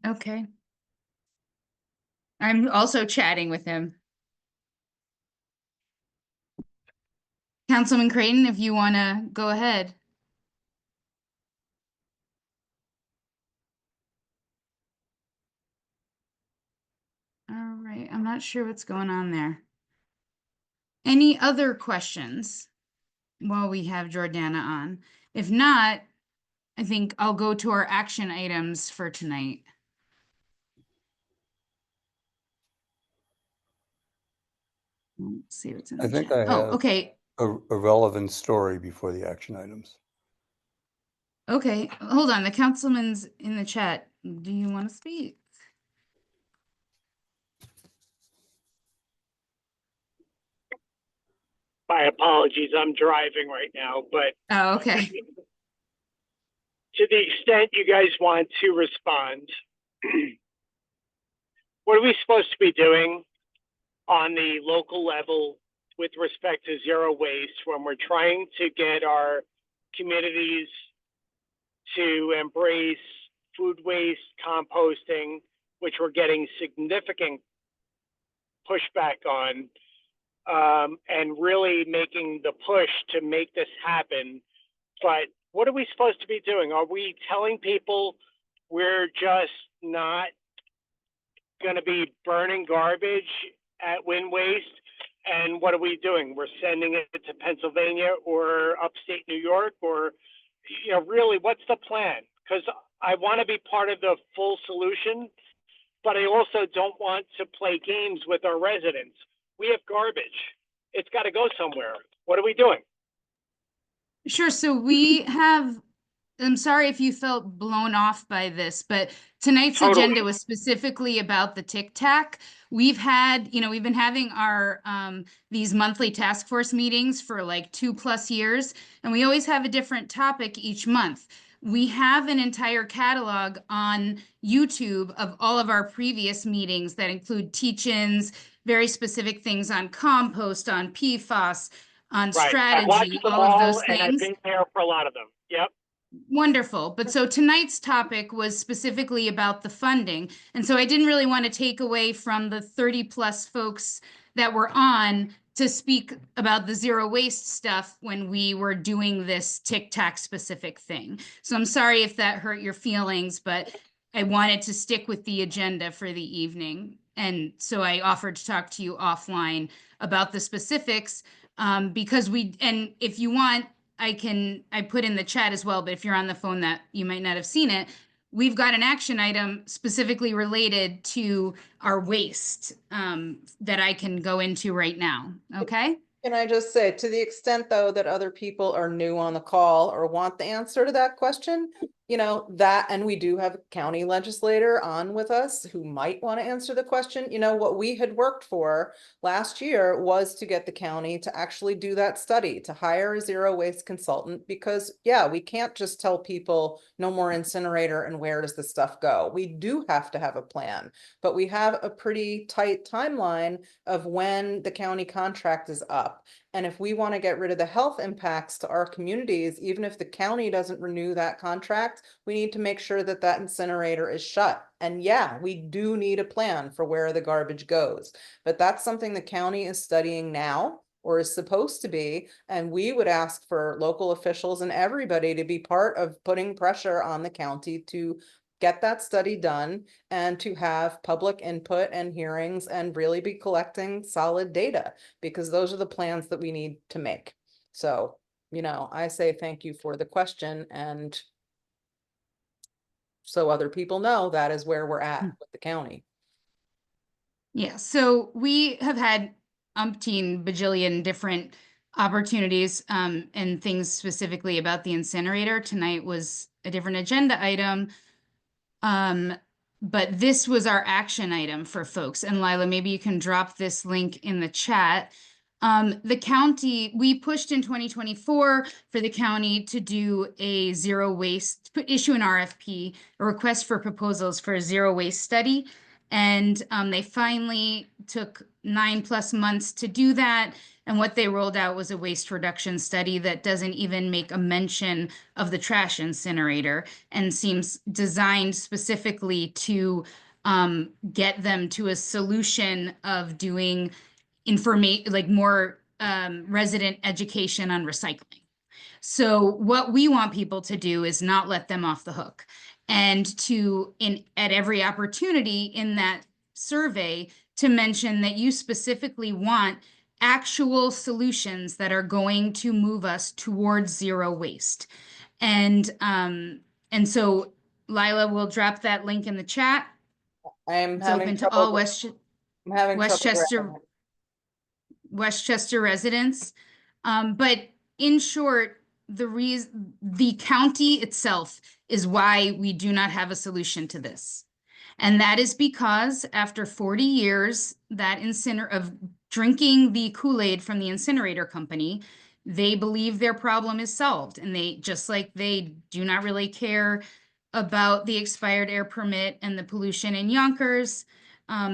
Okay. I'm also chatting with him. Councilman Creighton, if you want to go ahead. All right, I'm not sure what's going on there. Any other questions while we have Jordana on? If not, I think I'll go to our action items for tonight. Let's see what's in I the think chat. I Oh, have okay. a relevant story before the action items. Okay, hold on. The councilman's in the chat. Do you want to speak? My apologies, I'm driving right now, but Oh, okay. to the extent you guys want to respond, what are we supposed to be doing on the local level with respect to zero waste when we're trying to get our communities to embrace food waste, composting, which we're getting significant pushback on, and really making the push to make this happen. But what are we supposed to be doing? Are we telling people we're just not going to be burning garbage at Wind Waste? And what are we doing? We're sending it to Pennsylvania or upstate New York, or, you know, really, what's the plan? Because I want to be part of the full solution, but I also don't want to play games with our residents. We have garbage. It's got to go somewhere. What are we doing? Sure. So we have, I'm sorry if you felt blown off by this, but tonight's Totally. agenda was specifically about the TICTAC. We've had, we've been having our these monthly task force meetings for like 2+ years, and we always have a different topic each month. We have an entire catalog on YouTube of all of our previous meetings that include teach-ins, very specific things on compost, on PFAS, on Right. I watched strategy, them all of those and I've things. been there for a lot of them. Yep. Wonderful. But so tonight's topic was specifically about the funding. And so I didn't really want to take away from the 30+ folks that were on to speak about the zero waste stuff when we were doing this TICTAC specific thing. So I'm sorry if that hurt your feelings, but I wanted to stick with the agenda for the evening. And so I offered to talk to you offline about the specifics because and if you want, I put in the chat as well, but if you're on the phone that you might not have seen it, we've got an action item specifically related to our waste that I can go into right now. Okay. Can I just say, to the extent though that other people are new on the call or want the answer to that question, that, and we do have a county legislator on with us who might want to answer the question. What we had worked for last year was to get the county to actually do that study, to hire a zero waste consultant, because we can't just tell people no more incinerator and where does the stuff go. We do have to have a plan, but we have a pretty tight timeline of when the county contract is up. And if we want to get rid of the health impacts to our communities, even if the county doesn't renew that contract, we need to make sure that that incinerator is shut. And we do need a plan for where the garbage goes. But that's something the county is studying now, or is supposed to be. And we would ask for local officials and everybody to be part of putting pressure on the county to get that study done and to have public input and hearings and really be collecting solid data, because those are the plans that we need to make. So, I say thank you for the question, and so other people know that is where we're at with the county. Yeah, so we have had umpteen bajillion different opportunities and things specifically about the incinerator. Tonight was a different agenda item. But this was our action item for folks. And Lila, maybe you can drop this link in the chat. The county, we pushed in 2024 for the county to do a zero waste, issue an RFP, a request for proposals for a zero waste study. And they finally took 9+ months to do that. And what they rolled out was a waste reduction study that doesn't even make a mention of the trash incinerator and seems designed specifically to get them to a solution of doing like more resident education on recycling. So what we want people to do is not let them off the hook, and to at every opportunity in that survey to mention that you specifically want actual solutions that are going to move us towards zero waste. And so Lila will drop that link in the chat. I'm It's having open to trouble. all I'm having Westchester trouble. Westchester residents. But in short, the county itself is why we do not have a solution to this. And that is because after 40 years of drinking the Kool-Aid from the incinerator company, they believe their problem is solved. And they, just like they do not really care about the expired air permit and the pollution in Yonkers,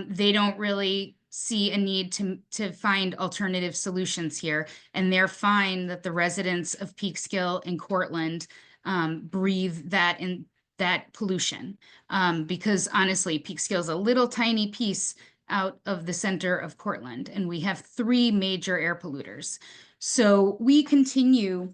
they don't really see a need to find alternative solutions here. And they're fine that the residents of Peekskill and Cortland breathe that pollution. Because honestly, Peekskill is a little tiny piece out of the center of Cortland, and we have 3 major air polluters. So we continue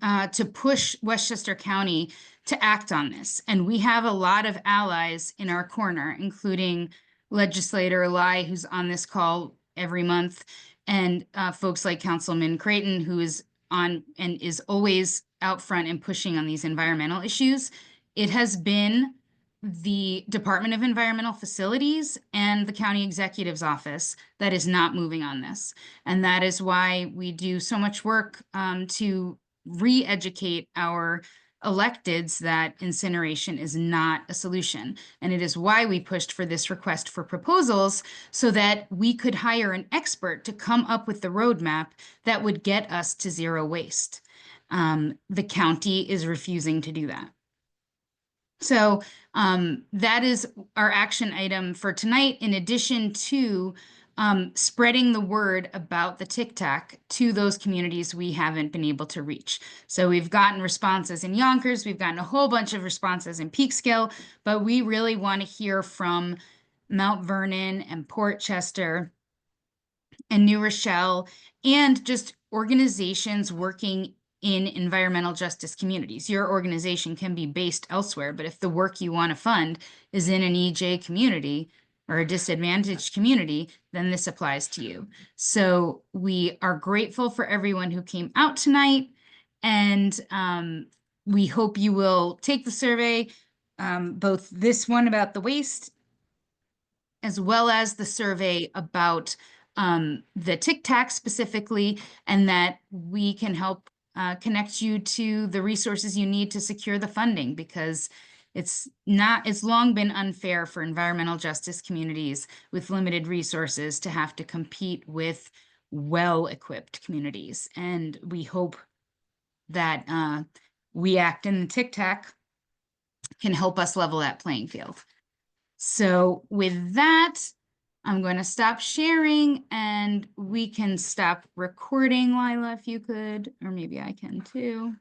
to push Westchester County to act on this. And we have a lot of allies in our corner, including Legislator Lai, who's on this call every month, and folks like Councilman Creighton, who is on and is always out front and pushing on these environmental issues. It has been the Department of Environmental Facilities and the County Executive's Office that is not moving on this. And that is why we do so much work to re-educate our electeds that incineration is not a solution. And it is why we pushed for this request for proposals, so that we could hire an expert to come up with the roadmap that would get us to zero waste. The county is refusing to do that. So that is our action item for tonight, in addition to spreading the word about the TCTAC to those communities we haven't been able to reach. So we've gotten responses in Yonkers, we've gotten a whole bunch of responses in Peekskill, but we really want to hear from Mount Vernon and Port Chester and New Rochelle, and just organizations working in environmental justice communities. Your organization can be based elsewhere, but if the work you want to fund is in an EJ community or a disadvantaged community, then this applies to you. So we are grateful for everyone who came out tonight, and we hope you will take the survey, both this one about the waste, as well as the survey about the TCTAC specifically, and that we can help connect you to the resources you need to secure the funding, because it's long been unfair for environmental justice communities with limited resources to have to compete with well-equipped communities. And we hope that WE ACT and the TCTAC can help us level that playing field. So with that, I'm going to stop sharing and we can stop recording, Lila, if you could, or maybe I can too.